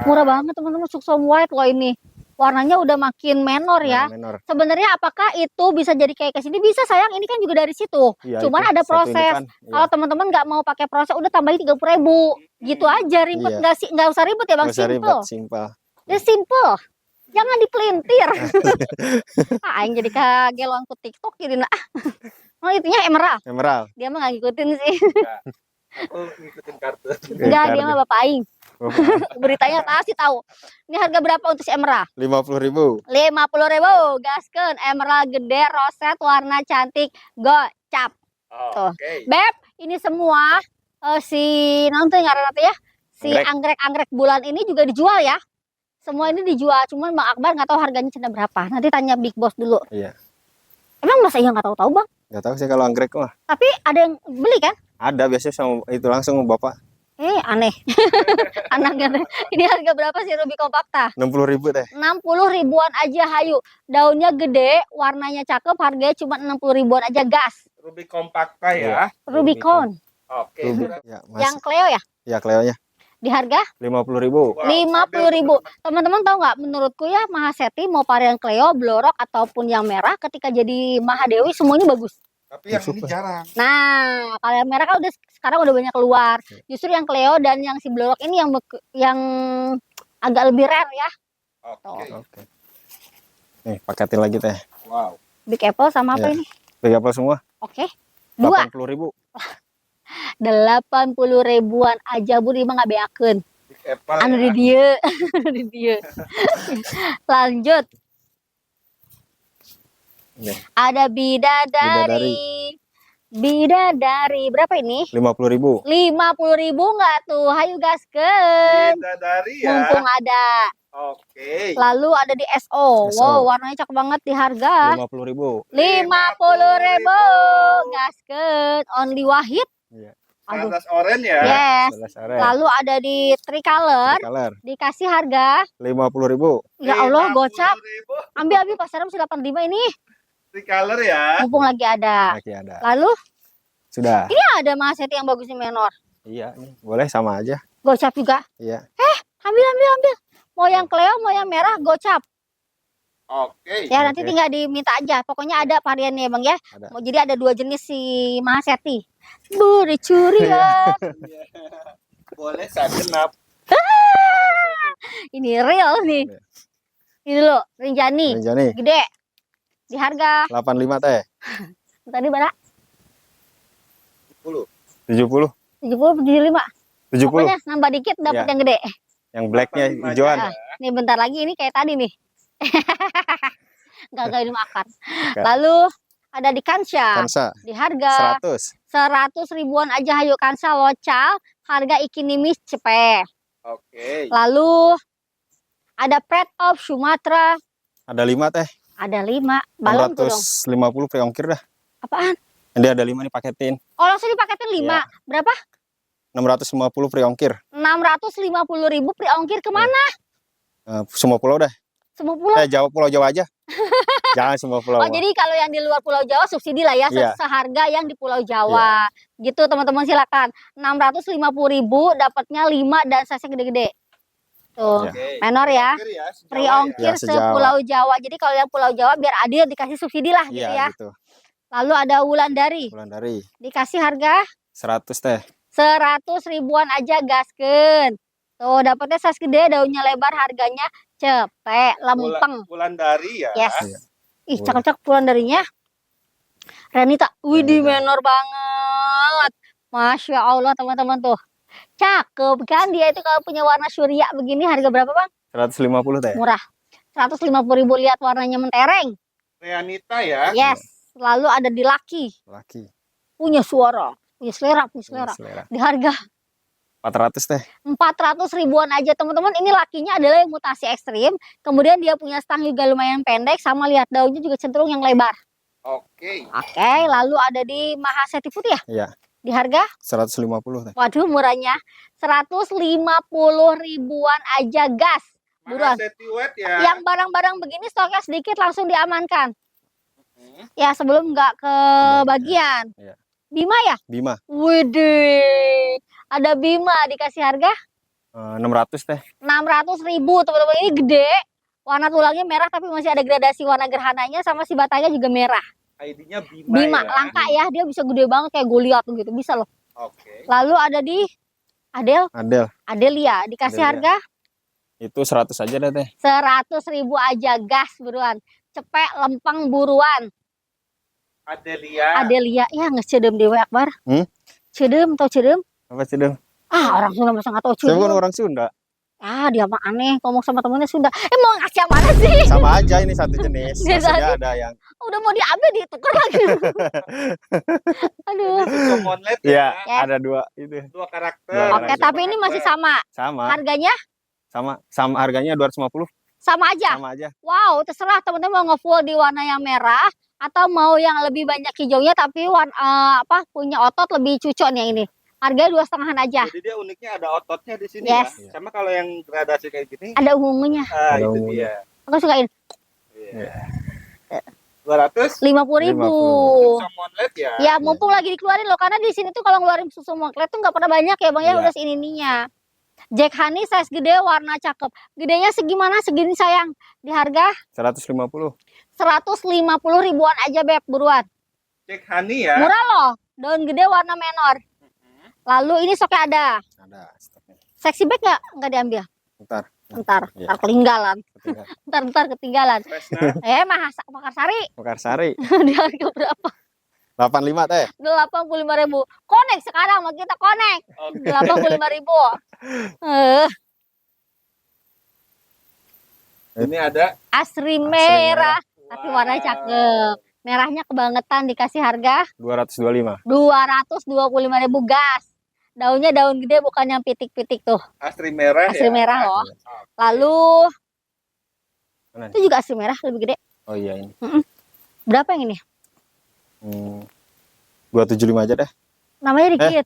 S2: Murah banget teman-teman, suksam white loh ini. Warnanya udah makin menor ya.
S3: Menor.
S2: Sebenarnya apakah itu bisa jadi kayak kesini? Bisa sayang, ini kan juga dari situ.
S3: Iya,
S2: Cuman
S3: itu
S2: ada
S3: satu
S2: proses.
S3: indukan. Iya.
S2: Kalau teman-teman nggak mau pakai proses, udah tambahin 30.000. Gitu aja, ribet.
S3: Iya.
S2: Nggak usah ribet ya Bang,
S3: Nggak usah
S2: simple.
S3: ribet, simpel.
S2: Ya simple. Jangan dipelintir. Aing jadi kagelon ku TikTok jadi nah. Oh, itunya emerald.
S3: Emerald.
S2: Dia mah nggak ngikutin sih.
S4: Aku ngikutin kartun.
S2: Enggak, dia mah bapak aing.
S3: Oh,
S2: Beritanya kasih tahu. Ini harga berapa untuk si emerald?
S3: 50.000.
S2: 50.000. Gaskeun emerald gede, roset, warna cantik, gocap.
S4: Oke.
S2: Beb, ini semua si nanti ngaranna teh ya. Si anggrek-anggrek bulan ini juga dijual ya. Semua ini dijual, cuman Bang Akbar nggak tahu harganya cina berapa. Nanti tanya Big Boss dulu.
S3: Iya.
S2: Emang masa iya nggak tahu-tahu bang?
S3: Nggak tahu sih kalau anggrek mah.
S2: Tapi ada yang beli kan?
S3: Ada biasanya sama itu langsung sama bapak.
S2: Aneh. Anaknya ini harga berapa sih Ruby Compacta?
S3: 60.000 teh.
S2: 60 ribuan aja hayu. Daunnya gede, warnanya cakep, harganya cuma 60 ribuan aja gas.
S4: Ruby Compacta ya.
S2: Rubicon.
S4: Oke.
S3: Ya,
S2: Yang Cleo ya?
S3: Ya Cleo-nya
S2: Di harga
S3: 50.000.
S4: Wow,
S2: 50.000. Teman-teman tahu nggak? Menurutku ya Mahaseti mau varian Cleo, Blorok ataupun yang merah ketika jadi Mahadewi semuanya bagus.
S4: Tapi yang ini
S3: Super.
S4: jarang.
S2: Nah, kalau yang merah kan sekarang udah banyak keluar. Justru yang Cleo dan yang si Blorok ini yang agak lebih rare ya.
S4: Oke.
S3: Oke. Nih, paketin lagi teh.
S4: Wow.
S2: Big Apple sama apa
S3: Ya.
S2: ini?
S3: Big Apple semua.
S2: Oke. Dua
S3: 80.000.
S2: 80 ribuan aja Bu Rima nggak beakeun.
S4: Big Apple
S2: Anu di
S4: ya.
S2: dia. Di dia. Lanjut.
S3: Nih,
S2: Ada bidadari. Bidadari berapa ini?
S3: 50.000.
S2: 50.000 nggak tuh? Hayu gaskeun.
S4: Bidadari ya.
S2: Mumpung ada.
S4: Oke.
S2: Lalu ada di SO.
S3: SO.
S2: Wow, warnanya cakep banget di harga
S3: 50.000.
S2: 50.000. Gaskeun. Only Wahid.
S3: Iya.
S2: Aduh.
S4: Atas oranye ya.
S2: Yes.
S3: Sebelas aren.
S2: Lalu ada di Tricolor.
S3: Color
S2: Dikasih harga.
S3: 50.000.
S2: Ya Allah, gocap.
S4: 50.000.
S2: Ambil pasarnya masih 85 ini.
S4: Tricolor ya.
S2: Mumpung lagi ada.
S3: Lagi ada.
S2: Lalu
S3: Sudah.
S2: ini ada Mahaseti yang bagus di menor.
S3: Iya, nih. Boleh sama aja.
S2: Gocap juga.
S3: Iya.
S2: Ambil. Mau yang Cleo, mau yang merah, gocap.
S4: Oke.
S2: Ya nanti
S3: Oke.
S2: tinggal diminta aja. Pokoknya ada variannya bang ya.
S3: Ada.
S2: Mau jadi ada 2 jenis si Mahaseti. Buri curi ya.
S4: Boleh segenap.
S2: Ini real nih.
S3: Iya.
S2: Ini loh, Rinjani.
S3: Rinjani
S2: Gede. Di harga
S3: 85 teh.
S2: tadi berapa?
S3: 70.
S2: 70 75.
S3: 70.
S2: Pokoknya nambah dikit dapat
S3: Iya.
S2: yang gede.
S3: Yang blacknya hijauan.
S2: Ah, nih bentar lagi ini kayak tadi nih. Gagal dimakan.
S3: Oke.
S2: Lalu ada di Kansha.
S3: Kansa
S2: Di harga 100 ribuan aja hayu Kansha local. Harga ikinimis cepet.
S4: Oke.
S2: Lalu ada Pet of Sumatera.
S3: Ada 5 teh.
S2: Ada 5. Balon tuh dong.
S3: 650 free ongkir dah.
S2: Apaan?
S3: Ini ada 5 nih paketin.
S2: Oh langsung dipaketin 5.
S3: Iya.
S2: Berapa?
S3: 650 free ongkir.
S2: 650.000 free ongkir kemana?
S3: Semua pulau dah.
S2: Semua pulau.
S3: Jawab pulau Jawa aja. Jangan semua pulau.
S2: Oh jadi kalau yang di luar Pulau Jawa subsidi lah ya.
S3: Iya.
S2: Seharga yang di Pulau Jawa. Gitu teman-teman silakan. 650.000 dapatnya 5 dan size gede-gede. Tuh.
S3: Iya.
S4: Oke.
S2: Menor ya.
S4: Ongkir ya, sejauh
S2: Free
S4: ya.
S2: ongkir
S3: Ya, sejawa.
S2: se-Pulau Jawa. Jadi kalau yang Pulau Jawa biar adil dikasih subsidi lah gitu
S3: Iya
S2: ya.
S3: gitu.
S2: Lalu ada Wulandari.
S3: Bulan dari
S2: Dikasih harga
S3: 100 teh.
S2: 100 ribuan aja gaskeun. Tuh dapatnya size gede, daunnya lebar, harganya cepet, lempeng.
S4: Bulan dari ya.
S2: Yes.
S3: Iya.
S2: Ih, cakep-cakep Wulandarinya. Renita, widih
S3: Renita.
S2: menor banget. Masya Allah teman-teman tuh. Cakep kan dia itu kalau punya warna surya begini harga berapa bang?
S3: 150 teh.
S2: Murah. 150.000 lihat warnanya mentereng.
S4: Reanita ya.
S2: Yes. Lalu ada di Laki.
S3: Laki.
S2: Punya suara. Punya selera.
S3: Selera.
S2: Di harga
S3: 400 teh.
S2: 400 ribuan aja teman-teman. Ini lakinya adalah yang mutasi ekstrim. Kemudian dia punya stang juga lumayan pendek. Sama lihat daunnya juga cenderung yang lebar.
S4: Oke.
S2: Oke. Lalu ada di Mahaseti Putih ya.
S3: Iya.
S2: Di harga
S3: 150 teh.
S2: waduh murahnya 150 ribuan aja gas. Buruan.
S4: Mahaseti wet ya.
S2: Yang barang-barang begini stoknya sedikit langsung diamankan. Ya sebelum nggak ke bagian.
S3: Iya.
S2: Bima ya?
S3: Bima
S2: Widih. Ada Bima dikasih harga
S3: 600 teh.
S2: 600.000 teman-teman. Ini gede. Warna tulangnya merah tapi masih ada gradasi warna gerhananya sama si batangnya juga merah.
S4: ID-nya Bima,
S2: Bima
S4: ya.
S2: langka ya. Dia bisa gede banget kayak Goliath gitu. Bisa loh.
S4: Oke.
S2: Lalu ada di
S3: Adel.
S2: Adelia dikasih
S3: Adelia.
S2: harga
S3: Itu 100 aja dah teh.
S2: 100.000 aja gas buruan. Cepet lempeng buruan.
S4: Adelia.
S2: Adelia ya ngecedem Dewa Akbar. Cedem tau cedem?
S3: Apa sih dong?
S2: Orang Sunda masa nggak tahu
S3: Saya bukan
S2: cedem.
S3: orang Sunda.
S2: Dia mah aneh ngomong sama temennya Sunda. Mau ngasih yang mana sih?
S3: Sama aja ini satu jenis.
S2: Dia
S3: Maksudnya ada yang
S2: Udah mau diambil ditukar lagi. Aduh.
S4: Itu Comonlet
S3: ya
S2: Yes.
S3: ada 2 itu.
S4: Dua karakter.
S3: Dua
S2: Oke, tapi ini masih sama.
S3: Sama.
S2: Harganya
S3: Sama harganya 250.
S2: sama aja.
S3: Sama aja.
S2: Wow, terserah teman-teman mau ngefull di warna yang merah atau mau yang lebih banyak hijaunya tapi punya otot lebih cucok nih ini. Harganya 2,5-an aja.
S4: Jadi dia uniknya ada ototnya di sini
S2: Yes.
S4: ya. Sama kalau yang gradasi kayak gini,
S2: Ada ungunya.
S4: ah,
S3: Ada
S4: itu
S3: ungunya.
S4: dia.
S2: Aku sukain.
S4: Iya. 200
S2: 50.000.
S4: sama monlet ya.
S2: Ya, mumpung lagi dikeluarin loh, karena di sini tuh kalau ngeluarin susu mongklet tuh nggak pernah banyak ya bang ya,
S3: Iya.
S2: udah segininya. Jack Honey size gede, warna cakep. Gedenya segimana? Segini sayang. Di harga
S3: 150.
S2: 150 ribuan aja beb, buruan.
S4: Jack Honey ya.
S2: Murah loh, daun gede warna menor. Lalu ini stoknya ada.
S3: Ada stoknya.
S2: Sexy bag nggak diambil?
S3: Ntar.
S2: Ntar
S3: Iya.
S2: ketinggalan.
S3: Ketinggalan.
S2: Ntar ketinggalan.
S4: Fresna.
S2: Makassari
S3: Mekarsari
S2: di harga berapa?
S3: 85 teh.
S2: 85.000. Connect sekarang sama kita connect.
S4: Oke.
S2: 85.000.
S4: Ini ada
S2: Asri
S3: merah.
S2: merah, tapi warnanya cakep. Merahnya kebangetan, dikasih harga
S3: 225.
S2: 225.000 gas. Daunnya daun gede, bukan yang pitik-pitik tuh.
S4: Asri merah
S2: Asri
S4: ya.
S2: merah loh. Lalu
S3: Mana nih?
S2: itu juga asri merah lebih gede.
S3: Oh iya ini.
S2: Berapa yang ini?
S3: 275 aja deh.
S2: Namanya dikit.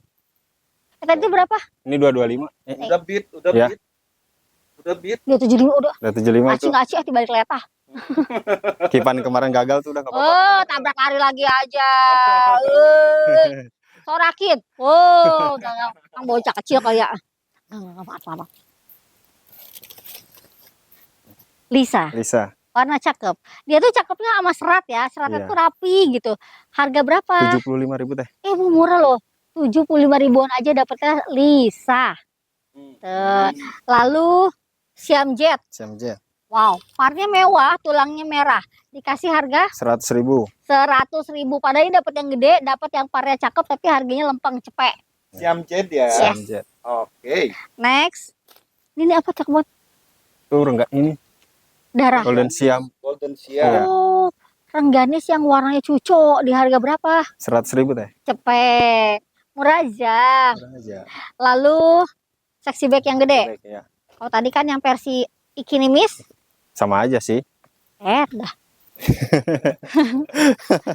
S2: Tadi berapa?
S3: Ini 225.
S4: Udah beat, udah
S3: Ya.
S4: beat. Udah beat.
S2: 275 udah.
S3: 275 itu.
S2: Aci nggak balik letah.
S3: Kipan kemarin gagal tuh udah enggak apa-apa.
S2: Oh, tabrak lari lagi aja. Sorakin. Oh, udah kan bocah kecil kali ya. Apa-apa. Lisa,
S3: Lisa
S2: warna cakep. Dia tuh cakepnya sama serat ya. Seratnya
S3: Iya.
S2: tuh rapi gitu. Harga berapa?
S3: 75.000 teh.
S2: Murah loh. 75 ribuan aja dapetnya Lisa. Tuh. Lalu Siam Jet.
S3: CMJ
S2: Wow, warnanya mewah, tulangnya merah. Dikasih harga
S3: 100.000.
S2: 100.000. Padahal ini dapat yang gede, dapat yang parnya cakep, tapi harganya lempeng cepek.
S4: Siam Jet ya.
S2: Yes.
S3: CMJ.
S4: Oke.
S2: Next, ini apa cakep banget?
S3: Tuh enggak ini
S2: Darah.
S3: Golden Siam
S4: Golden Siam.
S2: Oh, rengganis yang warnanya cucok. Di harga berapa?
S3: 100.000 teh.
S2: Cepek, murah aja.
S3: Murah aja.
S2: Lalu sexy bag yang gede.
S3: Baik, ya.
S2: Kalau tadi kan yang versi Ikinimis,
S3: Sama aja sih.
S2: dah.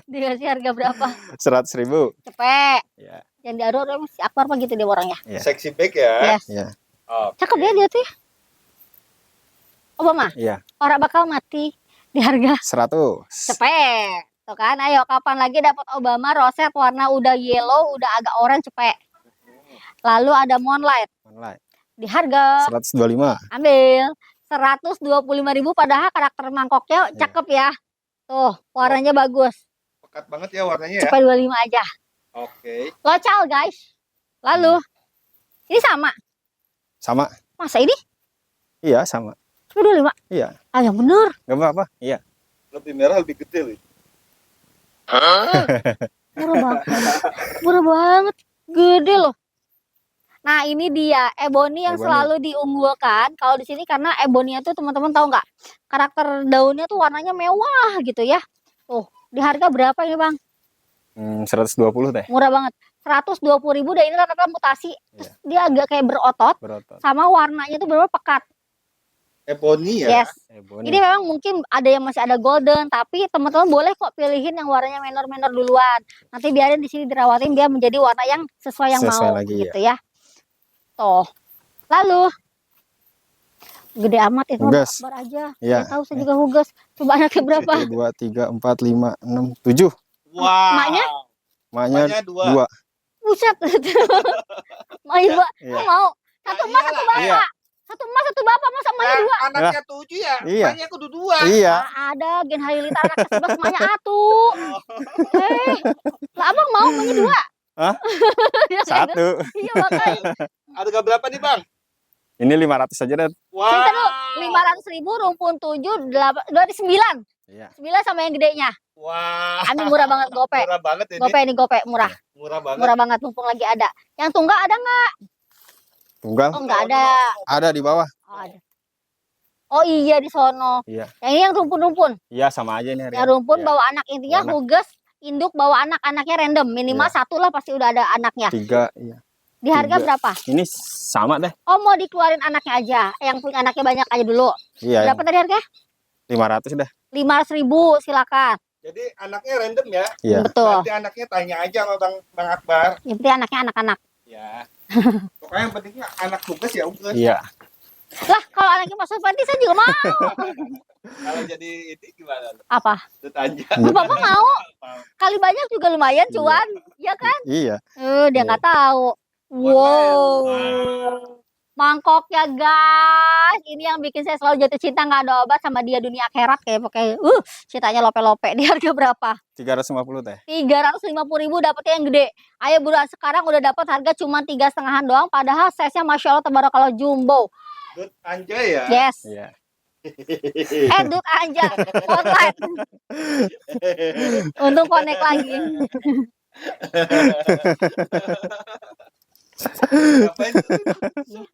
S2: Dikasih harga berapa?
S3: 100.000.
S2: Cepek.
S3: Ya.
S2: Yang diaduk si Akbar apa gitu dia orangnya.
S3: Iya.
S4: Sexy bag ya.
S2: Yes.
S3: Iya.
S4: Oke.
S2: Cakep dia tuh ya. Obama,
S3: Iya.
S2: orang bakal mati di harga
S3: 100.
S2: cepek. Tuh kan, ayo kapan lagi dapat Obama roset warna udah yellow, udah agak orange cepek. Lalu ada Moonlight
S3: Online.
S2: di harga
S3: 125.
S2: ambil 125.000 padahal karakter mangkoknya cakep ya. Tuh, warnanya bagus.
S4: Pekat banget ya warnanya ya.
S2: Cepet 25 aja.
S4: Oke.
S2: Local guys. Lalu ini sama.
S3: Sama.
S2: Masa ini
S3: Iya, sama.
S2: 25?
S3: Iya.
S2: Ah, yang bener.
S3: Enggak apa-apa. Iya.
S4: Lebih merah lebih gede loh.
S2: Murah banget. Murah banget. Gede loh. Nah, ini dia ebony yang
S3: Ebony.
S2: selalu diunggulkan kalau di sini karena ebony tuh teman-teman tahu nggak? Karakter daunnya tuh warnanya mewah gitu ya. Tuh, di harga berapa ini, Bang?
S3: 120 teh.
S2: Murah banget. 120.000 dan ini rata-rata mutasi. Terus dia agak kayak berotot
S3: Berotot.
S2: sama warnanya tuh benar pekat.
S4: Ebony ya.
S2: Yes.
S3: Ebony.
S2: Ini memang mungkin ada yang masih ada golden, tapi teman-teman boleh kok pilihin yang warnanya menor-menor duluan. Nanti biarin di sini dirawatin dia menjadi warna yang sesuai yang
S3: Sesuai
S2: mau
S3: lagi,
S2: gitu ya. Tuh. Lalu gede amat itu
S3: Hugas.
S2: Akbar aja.
S3: Iya.
S2: Saya tahu saya juga hugas. Coba anaknya berapa?
S3: 1, 2, 3, 4, 5, 6, 7.
S4: Wah.
S2: Maknya?
S3: Maknya
S4: Maknya
S3: 2.
S2: Buset. Main dua.
S3: Iya.
S2: Kok mau? Satu emas, satu bapak.
S3: Iya.
S2: Satu emas, satu bapak, masa emaknya dua?
S4: Anaknya 7 ya.
S3: Iya.
S4: Maknya kudu 2.
S3: Iya.
S2: Ah, ada Gen Hailita anaknya 11 emaknya atu. Lah abang mau emaknya dua?
S3: Hah?
S2: Ya, kayak gitu.
S3: 1.
S2: Iya makanya.
S4: Harga berapa nih, Bang?
S3: Ini 500 aja deh.
S4: Wah.
S2: Cerita dulu, 500.000 rumpun 7, 8, berarti 9.
S3: Iya.
S2: 9 sama yang gedenya.
S4: Wah.
S2: Ambil murah banget gope.
S4: Murah banget ini.
S2: Gope ini gope murah.
S4: Murah banget.
S2: Murah banget mumpung lagi ada. Yang tunggal ada nggak?
S3: Tunggal
S2: Oh nggak ada.
S3: ada di bawah.
S2: Oh, ada. Oh iya di sono.
S3: Iya.
S2: Yang ini yang rumpun-rumpun.
S3: Iya, sama aja nih.
S2: Yang rumpun
S3: Iya.
S2: bawa anak intinya
S3: Bawa anak.
S2: huges, induk bawa anak-anaknya random. Minimal
S3: Iya.
S2: satu lah pasti udah ada anaknya.
S3: 3, iya.
S2: Di harga
S3: 3.
S2: berapa?
S3: Ini sama deh.
S2: Oh mau dikeluarin anaknya aja. Yang punya anaknya banyak aja dulu.
S3: Iya.
S2: Berapa tadi harganya?
S3: 500 dah.
S2: 500.000 silakan.
S4: Jadi anaknya random ya.
S3: Iya.
S2: Betul.
S4: Nanti anaknya tanya aja sama Bang Akbar.
S2: Yang penting anaknya anak-anak.
S4: Ya. Pokoknya yang pentingnya anak tugas ya Uges.
S3: Iya.
S2: Lah kalau anaknya masuk panti saya juga mau.
S4: Kalau jadi ini gimana?
S2: Apa?
S4: Tut aja.
S2: Bapak mau? Kali banyak juga lumayan cuan, ya kan?
S3: Iya.
S2: Dia nggak tahu. Wow. Mangkoknya guys, ini yang bikin saya selalu jatuh cinta, nggak ada obat sama dia dunia akhirat kayak pakai cintanya lope-lope. Di harga berapa?
S3: 350 teh.
S2: 350.000 dapetnya yang gede. Ayo buruan sekarang udah dapat harga cuma 3,5 doang, padahal size-nya masya Allah tabarakallah jumbo.
S4: Tut anjay ya.
S2: Yes.
S3: Iya.
S2: Duk aja, spotlight. Untung connect lagi.
S4: Ngapain tuh?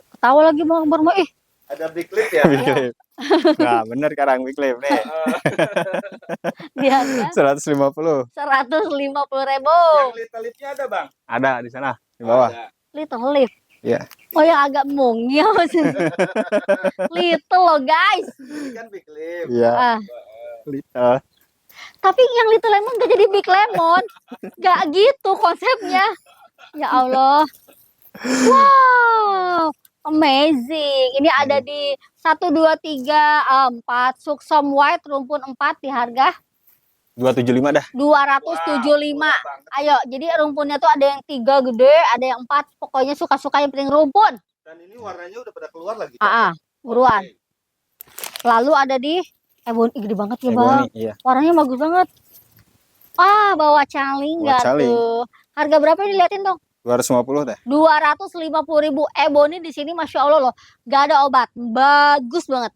S2: Ketawa lagi Bang Akbar mah.
S4: Ada big clip ya.
S3: Big clip. Nah, bener sekarang big clip nih.
S2: Di harga
S3: 150.
S2: 150.000.
S4: Yang lip-lipnya ada Bang.
S3: Ada di sana, di bawah.
S4: Ada.
S2: Little lift.
S3: Iya.
S2: Oh yang agak mungil. Little loh guys.
S4: Ini kan big clip.
S3: Iya.
S2: Ah,
S3: Little.
S2: tapi yang Little Lemon gak jadi Big Lemon. Gak gitu konsepnya. Ya Allah. Wow. Amazing. Ini ada di 1, 2, 3, 4. Suksom White rumpun 4 di harga
S3: 275 dah.
S2: 275.
S4: Murah banget.
S2: Ayo, jadi rumpunnya tuh ada yang 3 gede, ada yang 4. Pokoknya suka-suka yang penting rumpun.
S4: Dan ini warnanya udah pada keluar lagi.
S2: Buruan.
S4: Oke.
S2: Lalu ada di Ebony, gede banget ya Bang.
S3: Ebony, iya.
S2: Warnanya bagus banget. Bawa caling
S3: Bawa
S2: nggak
S3: caling.
S2: tuh? Harga berapa ini diliatin dong?
S3: 250 teh.
S2: 250.000. Ebony di sini masya Allah loh, gak ada obat, bagus banget.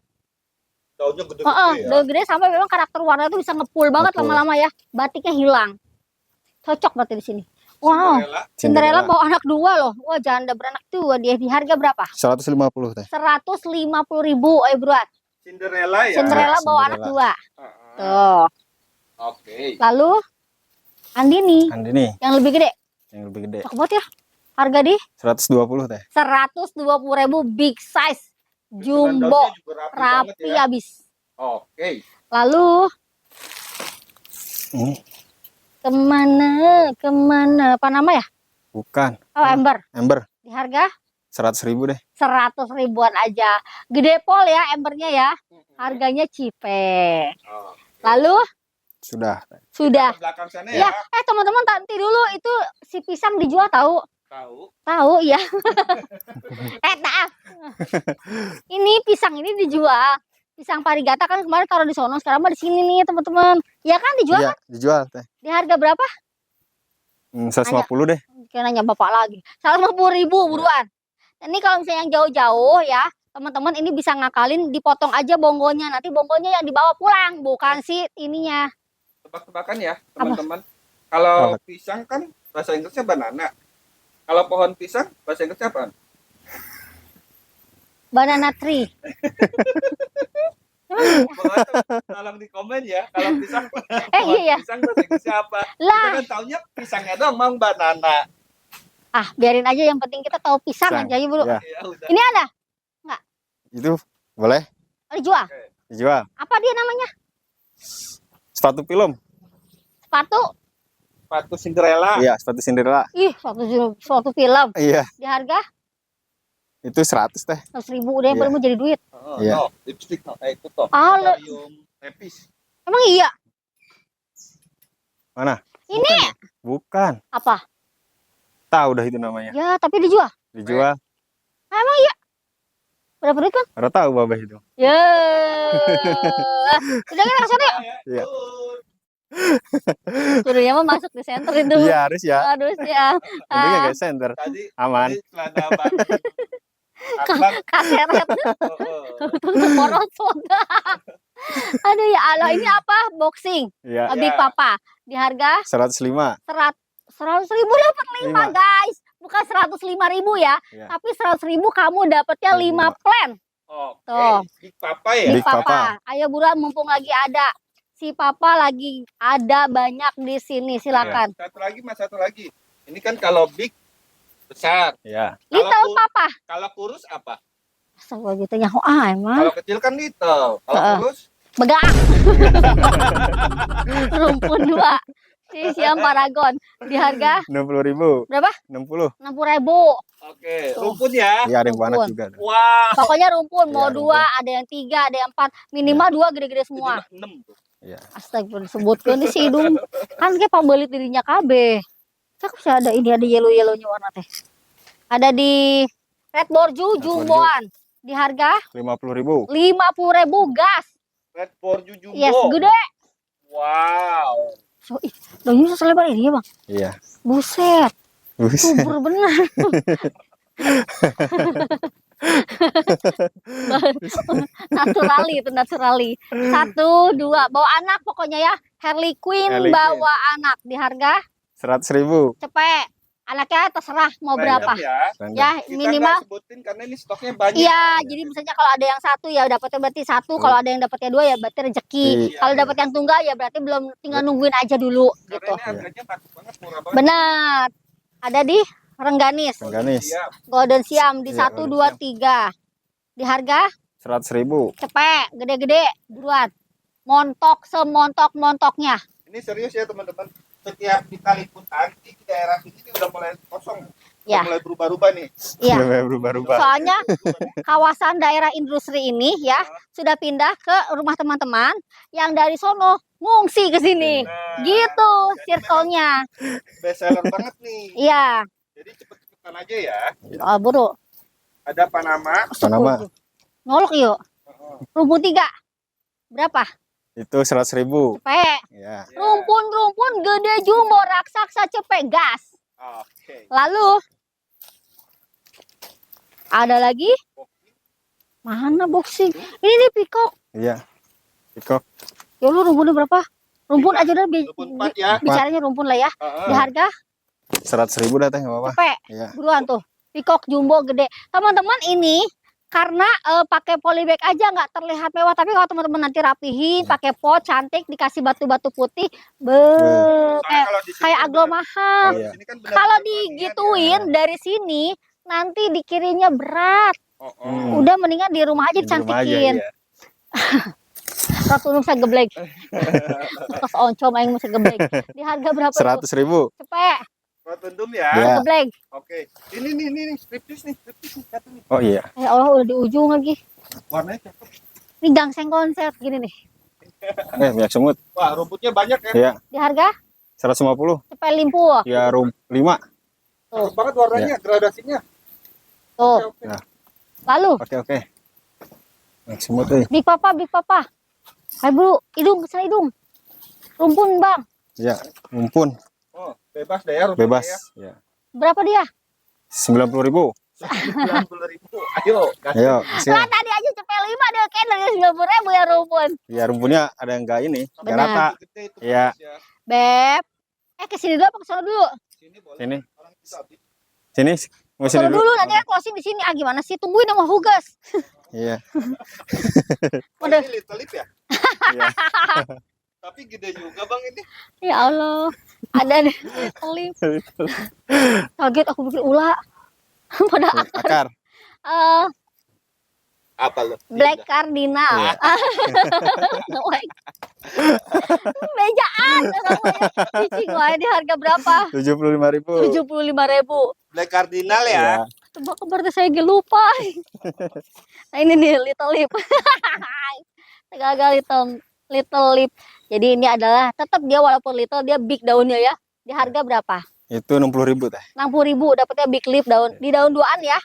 S4: Daunnya gede-gede ya.
S2: Daun gede sampai memang karakter warna itu bisa ngepul banget
S3: Ngepul.
S2: lama-lama ya. Batiknya hilang. Cocok berarti di sini. Wow. Cinderella bawa anak 2 loh. Wah janda beranak 2 dia. Di harga berapa?
S3: 150 teh.
S2: 150.000. Ayo buruan.
S4: Cinderella ya.
S2: Cinderella bawa anak 2. Tuh.
S4: Oke.
S2: Lalu Andini
S3: Andini
S2: yang lebih gede.
S3: yang lebih gede.
S2: Cakep banget ya. Harga di
S3: 120 teh.
S2: 120.000 big size.
S4: Dan
S2: Jumbo.
S4: daunnya juga rapi banget
S2: Rapi
S4: ya.
S2: abis.
S4: Oke.
S2: Lalu
S3: Ini
S2: kemana? Apa nama ya?
S3: bukan.
S2: Oh, ember.
S3: Ember
S2: Di harga
S3: 100.000 deh.
S2: 100 ribuan aja. Gede pol ya embernya ya. Harganya cipe.
S4: Oh.
S2: Lalu
S3: Sudah.
S2: sudah.
S4: Ke belakang sana
S2: Ya,
S4: ya.
S2: teman-teman nanti dulu itu si pisang dijual tahu?
S4: Tahu.
S2: Tahu ya. Maaf. Ini pisang ini dijual. Pisang parigata kan kemarin taruh di sono, sekarang mah di sini nih, teman-teman. Ya kan dijual
S3: Iya,
S2: kan?
S3: dijual teh.
S2: Di harga berapa?
S3: 150 deh.
S2: Kayak nanya bapak lagi. 150.000 buruan. Ini kalau misalnya yang jauh-jauh ya, teman-teman ini bisa ngakalin dipotong aja bonggonya. Nanti bonggonya yang dibawa pulang, bukan sih ininya.
S4: Tebak-tebakan ya, teman-teman. Kalau pisang kan bahasa Inggrisnya banana. Kalau pohon pisang bahasa Inggrisnya apa?
S2: Banana tree.
S4: Tolong di komen ya. Kalau pisang,
S2: Iya.
S4: pisang bahasa Inggrisnya apa?
S2: Lah,
S4: Kita kan taunya pisangnya doang, mang banana.
S2: biarin aja yang penting kita tahu pisang
S3: Pisang,
S2: aja ya, Bro.
S3: ya.
S4: Ya udah.
S2: Ini ada
S3: Itu boleh
S2: dijual.
S3: dijual.
S2: Apa dia namanya?
S3: Sepatu film.
S2: Sepatu.
S4: Sepatu Cinderella.
S3: Iya, sepatu Cinderella.
S2: Ih, suatu film.
S3: Iya,
S2: Di harga
S3: itu 100 teh.
S2: 100.000 udah yang
S3: Iya.
S2: mau jadi duit.
S4: Oh,
S3: Iya.
S4: no. Lipstick no. Itu toh.
S2: Lo-
S4: Lepis.
S2: Emang iya?
S3: Mana?
S2: Ini
S3: Bukan.
S2: apa?
S3: Tahu dah itu namanya.
S2: Ya, tapi dijual.
S3: Dijual.
S2: Emang iya? Berapa duit kan?
S3: Baru tahu babah itu.
S2: Ya. Udah kan sana yuk.
S3: Iya.
S2: Suruhnya mah masuk di center itu.
S3: Iya, harus ya.
S2: Harus ya.
S3: Untungnya guys center.
S4: Tadi
S3: Aman.
S4: celana banget. Akbar.
S2: Kaseret. Tutup merosot. Aduh ya Allah, ini apa? Boxing.
S3: Iya,
S2: Big Papa. Di harga
S3: 105.
S2: 100.000 dapat 5 guys. Bukan 105.000 ya.
S3: Iya.
S2: Tapi 100.000 kamu dapatnya 5 plan.
S4: Oke.
S2: Tuh.
S4: Big Papa ya.
S2: Big
S3: Big Papa.
S2: Papa. Ayo buruan mumpung lagi ada. Si Papa lagi ada banyak di sini. Silakan.
S4: Satu lagi mas, satu lagi. Ini kan kalau big besar.
S3: Iya.
S2: Little
S4: Kalau
S2: Papa.
S4: Kalau kurus apa?
S2: Asal gitu nyaho emang.
S4: Kalau kecil kan little. Kalau
S2: Heeh.
S4: kurus
S2: Begak. Rumpun 2. Siam Paragon. Di harga
S3: 60.000.
S2: berapa?
S3: 60.
S2: 60.000.
S4: Oke,
S2: Tuh.
S4: rumpun ya.
S3: Iya, ada yang
S2: Rumpun.
S3: panas juga. Tuh.
S4: Wow.
S2: Pokoknya rumpun mau
S3: Iya,
S2: 2,
S3: rumpun.
S2: ada yang 3, ada yang 4, minimal 2 gede-gede semua.
S4: 6 tuh.
S3: Iya.
S2: Astagfirullah, sebutkeun nih si hidung. Kan kayak pambelit dirinya KB. Cakep sih, ada ini, ada yellow-yellownya warna teh. Ada di Red Borju jumboan. Di harga
S3: 50.000.
S2: 50.000 gas.
S4: Red Borju Jumbo.
S2: Yes, gede.
S4: Wow.
S2: So, ih, daunnya selebar ini ya, Bang.
S3: Iya.
S2: Buset,
S3: Buset.
S2: subur bener. Naturali itu, naturali. 1, 2, bawa anak pokoknya ya. Harley Quinn
S3: Harley
S2: bawa anak di harga
S3: 100.000.
S2: cepet. Anaknya terserah mau berapa.
S4: Random ya.
S3: Random.
S2: Ya,
S4: Kita
S2: minimal.
S4: nggak sebutin karena ini stoknya banyak.
S2: Iya, jadi misalnya kalau ada yang 1 ya dapatnya berarti 1, kalau ada yang dapatnya 2 ya berarti rezeki.
S3: Iya.
S2: Kalau dapat yang tunggal ya berarti belum, tinggal nungguin aja dulu
S4: Karena
S2: gitu.
S4: ini harganya bagus banget, murah banget.
S2: Benar. Ada di Rengganis,
S3: Rengganis.
S4: Iya.
S2: Golden Siam di
S3: Iya,
S2: 1,
S3: Golden
S2: 2, 3. Di harga
S3: 100.000.
S2: cepet, gede-gede, buruan. Montok semontok-montoknya.
S4: Ini serius ya teman-teman. Setiap kita liputan di daerah ini udah mulai kosong.
S2: Ya.
S4: Udah mulai berubah-ubah nih.
S2: Iya.
S3: Udah berubah-ubah.
S2: Soalnya kawasan daerah industri ini ya sudah pindah ke rumah teman-teman yang dari sono ngungsi ke sini.
S4: Nah,
S2: Gitu
S4: jadi
S2: circle-nya.
S4: memang best seller banget nih.
S2: Iya.
S4: Jadi cepet-cepetan aja ya.
S2: Oh, buru.
S4: Ada Panama.
S3: Panama.
S2: Nyolok yuk. Rumpun 3. Berapa?
S3: Itu 100.000.
S2: Cepet.
S3: Ya.
S2: Rumpun gede jumbo raksasa cepet gas.
S4: Oke.
S2: Lalu ada lagi? Mana boxing? Ini nih peacock.
S3: Iya. Peacock.
S2: Ya lu rumpunnya berapa? Rumpun aja udah
S4: Rumpun 4 ya.
S2: bicaranya rumpun lah ya. Di harga
S3: 100.000 dah teh, enggak apa-apa.
S2: cepet.
S3: Iya.
S2: Buruan tuh. Peacock jumbo gede. Teman-teman ini karena pakai polybag aja nggak terlihat mewah, tapi kalau teman-teman nanti rapihin pakai pot cantik dikasih batu-batu putih
S4: Soalnya
S2: kayak
S4: kalau di sini
S2: kayak
S4: kan
S2: aglo
S4: bener-
S2: mahal.
S4: kalau di
S3: Iya.
S4: sini kan
S2: Kalau
S4: benar-benar
S2: digituin dari sini nanti dikirinya berat.
S4: Oh, oh.
S3: Hmm.
S2: Udah mendingan di rumah aja
S3: Di rumah aja,
S2: dicantikin.
S3: iya.
S2: Ratu bisa geblek. Terus oncom aing mesti geblek. Di harga berapa tuh?
S3: 100.000.
S2: Cepet.
S4: Rotundum ya.
S3: Iya.
S2: Geblek.
S4: Oke. Ini striptis nih, satu nih.
S3: Oh iya.
S2: Ya Allah udah di ujung lagi.
S4: Warnanya cakep.
S2: Ini gangseng konser gini nih.
S3: Minyak semut.
S4: Wah, rumputnya banyak ya.
S3: Iya.
S2: Di harga
S3: 150.
S2: cepet limpu.
S3: Ya 5.
S4: Cakep banget warnanya, gradasinya.
S2: Tuh.
S4: Oke, oke.
S3: Nah.
S2: Lalu
S3: Oke. Minyak semut euy.
S2: Big Papa. Ayo bro, hidung, kesana hidung. Rumpun bang.
S3: Iya, rumpun.
S4: Oh, bebas deh ya rumputnya
S3: Bebas.
S4: ya.
S3: Ya.
S2: Berapa dia?
S3: 90.000.
S4: 90.000. Ayo, kasih.
S3: Ayo,
S2: Lah
S3: hasil.
S2: tadi aja cepet 5 dia kayak dari 90.000 ya rumpun.
S3: Ya rumpunnya ada yang enggak ini, enggak
S2: Benar.
S3: rata.
S4: Gede itu
S3: Iya.
S4: bagus ya.
S2: Beb. Kesini dulu apa kesana dulu?
S4: Sini boleh.
S3: Sini.
S4: Orang bisa habis.
S3: Sini. Mau sini
S2: Kesana
S3: dulu.
S2: dulu nanti ya closing di sini. Ah gimana sih? Tungguin sama Hugas.
S3: Iya.
S4: Oh,
S2: Udah.
S4: ini little lip ya?
S3: Iya.
S4: Tapi gede juga bang ini.
S2: Ya Allah. Ada nih. Kelip. Kaget aku pikir ular. Pada
S3: Akar.
S2: eh,
S4: Apa lo?
S2: Black Cardinal.
S3: Iya.
S2: Bejaan namanya. Cicing wae di harga berapa?
S3: 75.000.
S2: 75.000.
S4: Black Cardinal ya?
S3: Iya.
S2: Coba berarti saya lupa. Nah ini nih little lip. Gagal little lip. Jadi ini adalah tetap dia walaupun little dia big daunnya ya. Di harga berapa?
S3: Itu 60.000 teh.
S2: 60.000 dapatnya big lip daun. Di daun 2-an ya.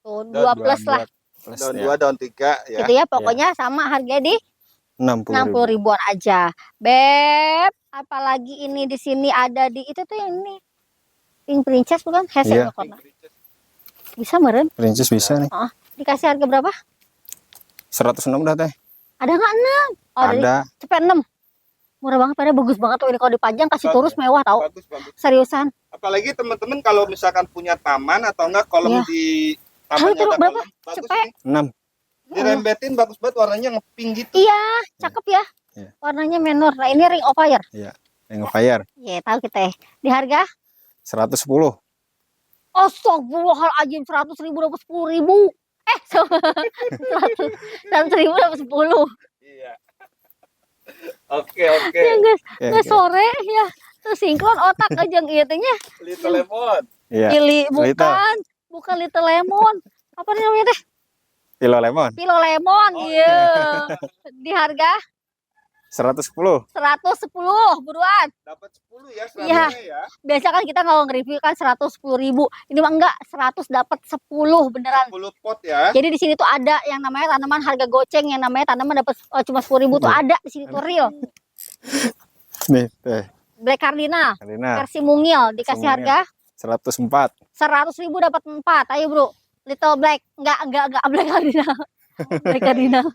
S2: Tuh 2 plus lah.
S3: Plus
S4: Daun
S3: ya.
S4: 2, daun 3 ya.
S2: Gitu ya pokoknya sama harganya di
S3: 60.000.
S2: 60 ribuan aja. Beb, apalagi ini di sini ada di itu tuh yang ini. Pink Princess bukan? Hesek
S3: Iya.
S2: pokoknya. Bisa meren?
S3: Princess bisa nih.
S2: Dikasih harga berapa?
S3: 106 dah teh.
S2: Ada nggak 6? Oh, dari
S3: Ada.
S2: cepet 6. Murah banget, padahal bagus banget tuh ini kalau dipajang kasih
S4: Bagus.
S2: turus mewah tau.
S4: Bagus, bagus.
S2: Seriusan.
S4: Apalagi teman-teman kalau misalkan punya taman atau enggak kolam
S2: Iya.
S4: di
S2: Ayo,
S4: tamannya
S2: turun
S4: ada
S2: berapa?
S4: kolam. Bagus
S2: Cepet.
S4: nih.
S3: 6.
S4: Dirembetin bagus banget warnanya ngepink gitu.
S2: Iya, cakep ya.
S3: Iya.
S2: Warnanya menor. Nah ini Ring of Fire.
S3: Ring of Fire.
S2: Iya tahu kita. Di harga?
S3: 110.
S2: Astagfirullahaladzim 100.000 dapat 10.000. 100.000 dapat 10.
S4: Iya. Oke, oke.
S2: Ya guys,
S3: Oke,
S2: guys
S3: oke.
S2: sore ya. Terus sinkron otak aja gitu nya.
S4: Little lemon.
S3: Iya.
S2: Pilih
S3: Little.
S2: bukan, bukan Little Lemon. Apa nih namanya teh?
S3: Kilo lemon
S2: Pilo Lemon.
S4: Oh,
S2: Iya. Di harga
S3: 110.
S2: 110 buruan.
S4: Dapat 10 ya
S2: Iya.
S4: selanjutnya ya.
S2: Biasa kan kita kalau nge-review kan 110.000. Ini mah enggak, 100 dapat 10 beneran.
S4: 10 pot ya.
S2: Jadi di sini tuh ada yang namanya tanaman harga goceng, yang namanya tanaman dapat cuma 10.000 tuh ada di sini tuh real.
S3: Nih, teh.
S2: Black Cardinal
S3: Karina
S2: versi mungil dikasih
S3: Versi mungil.
S2: harga
S3: 104.
S2: 100.000 dapat 4. Ayo, Bro. Little Black. Enggak Black Cardinal. Black Cardinal.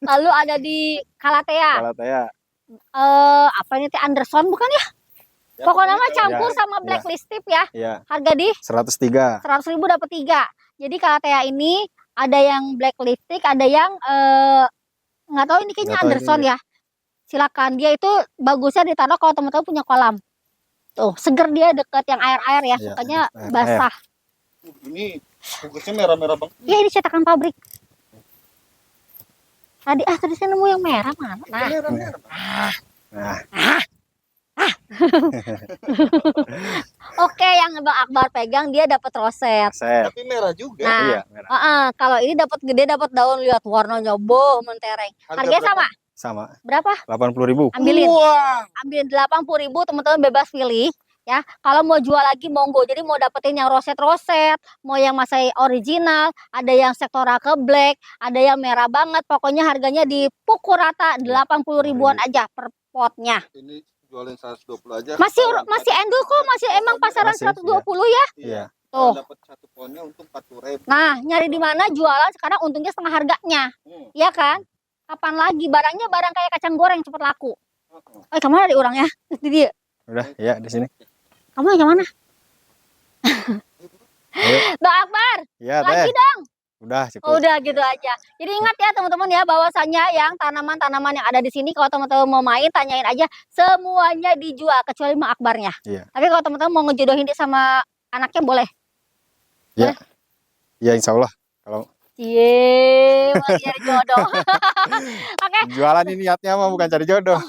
S2: Lalu ada di Calathea.
S3: Calathea.
S2: Apa ini teh Anderson bukan ya?
S4: Ya,
S2: Pokoknya mah
S4: kalau-
S2: campur
S3: Ya,
S2: sama
S3: ya.
S2: Blacklist tip ya.
S3: Iya,
S2: Harga di
S3: 103.
S2: 100.000 dapat 3. Jadi Calathea ini ada yang black lipstick, ada yang nggak tahu ini kayaknya
S3: Nggak tahu
S2: Anderson
S3: ini.
S2: ya. Silakan, dia itu bagusnya ditaruh kalau teman-teman punya kolam. Tuh, seger dia deket yang air-air ya,
S3: Iya,
S2: sukanya
S3: air-air.
S2: basah.
S4: Ini bungkusnya merah-merah banget.
S2: Iya, ini cetakan pabrik. Tadi saya nemu yang merah mana? Nah,
S4: Merah-merah.
S3: Nah,
S2: oke, yang Bang Akbar pegang dia dapat roset.
S3: set.
S4: Tapi merah juga.
S2: Nah,
S3: Iya, merah.
S2: kalau ini dapat gede, dapat daun, lihat warnanya boh mentereng.
S4: Harga
S2: Harganya
S4: berapa?
S2: sama.
S3: Sama.
S2: Berapa?
S3: 80.000.
S2: Ambilin.
S4: Wah.
S2: Ambilin 80.000, teman-teman bebas pilih ya. Kalau mau jual lagi monggo. Jadi mau dapetin yang roset-roset, mau yang masih original, ada yang sektoral ke black, ada yang merah banget. Pokoknya harganya dipukul rata 80.000-an aja per potnya.
S4: Ini jualin 120 aja.
S2: Masih
S4: Kalau
S2: masih endul kok, masih emang pasaran
S3: Masih,
S2: 120 ya.
S3: Iya.
S2: Tuh.
S4: Dapat satu pohonnya untuk 40.000.
S2: Nah, nyari di mana jualan sekarang untungnya setengah harganya. Iya kan? Kapan lagi barangnya barang kayak kacang goreng cepet laku. Kamu ada di orangnya? Di dia.
S3: Udah, ya di sini.
S2: Kamu yang mana?
S3: Ayo.
S2: Bang Akbar,
S3: Iya,
S2: lagi
S3: teh.
S2: dong.
S3: Udah cukup.
S2: Udah gitu aja. Jadi ingat ya teman-teman ya, bahwasannya yang tanaman-tanaman yang ada di sini kalau teman-teman mau main tanyain aja, semuanya dijual kecuali Bang Akbarnya.
S3: Iya.
S2: Tapi kalau teman-teman mau ngejodohin dia sama anaknya boleh.
S3: Ya. Ya, insya Allah. Kalau
S2: Cie, mau cari jodoh. Oke,
S3: jualan ini niatnya mah bukan cari jodoh.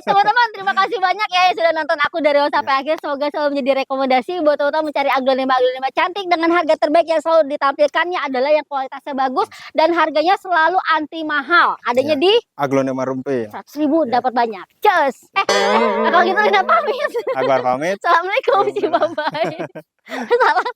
S2: teman-teman terima kasih banyak ya yang sudah nonton aku dari awal sampai akhir. Semoga selalu menjadi rekomendasi buat teman-teman mencari aglonema cantik dengan harga terbaik yang selalu ditampilkannya adalah yang kualitasnya bagus dan harganya selalu anti mahal. Adanya di
S3: Aglonema rumpin.
S2: 100.000
S3: Ya.
S2: dapat banyak. Cus. Kalau gitu Lina pamit.
S3: Akbar pamit.
S2: Assalamualaikum, bye bye. Salam.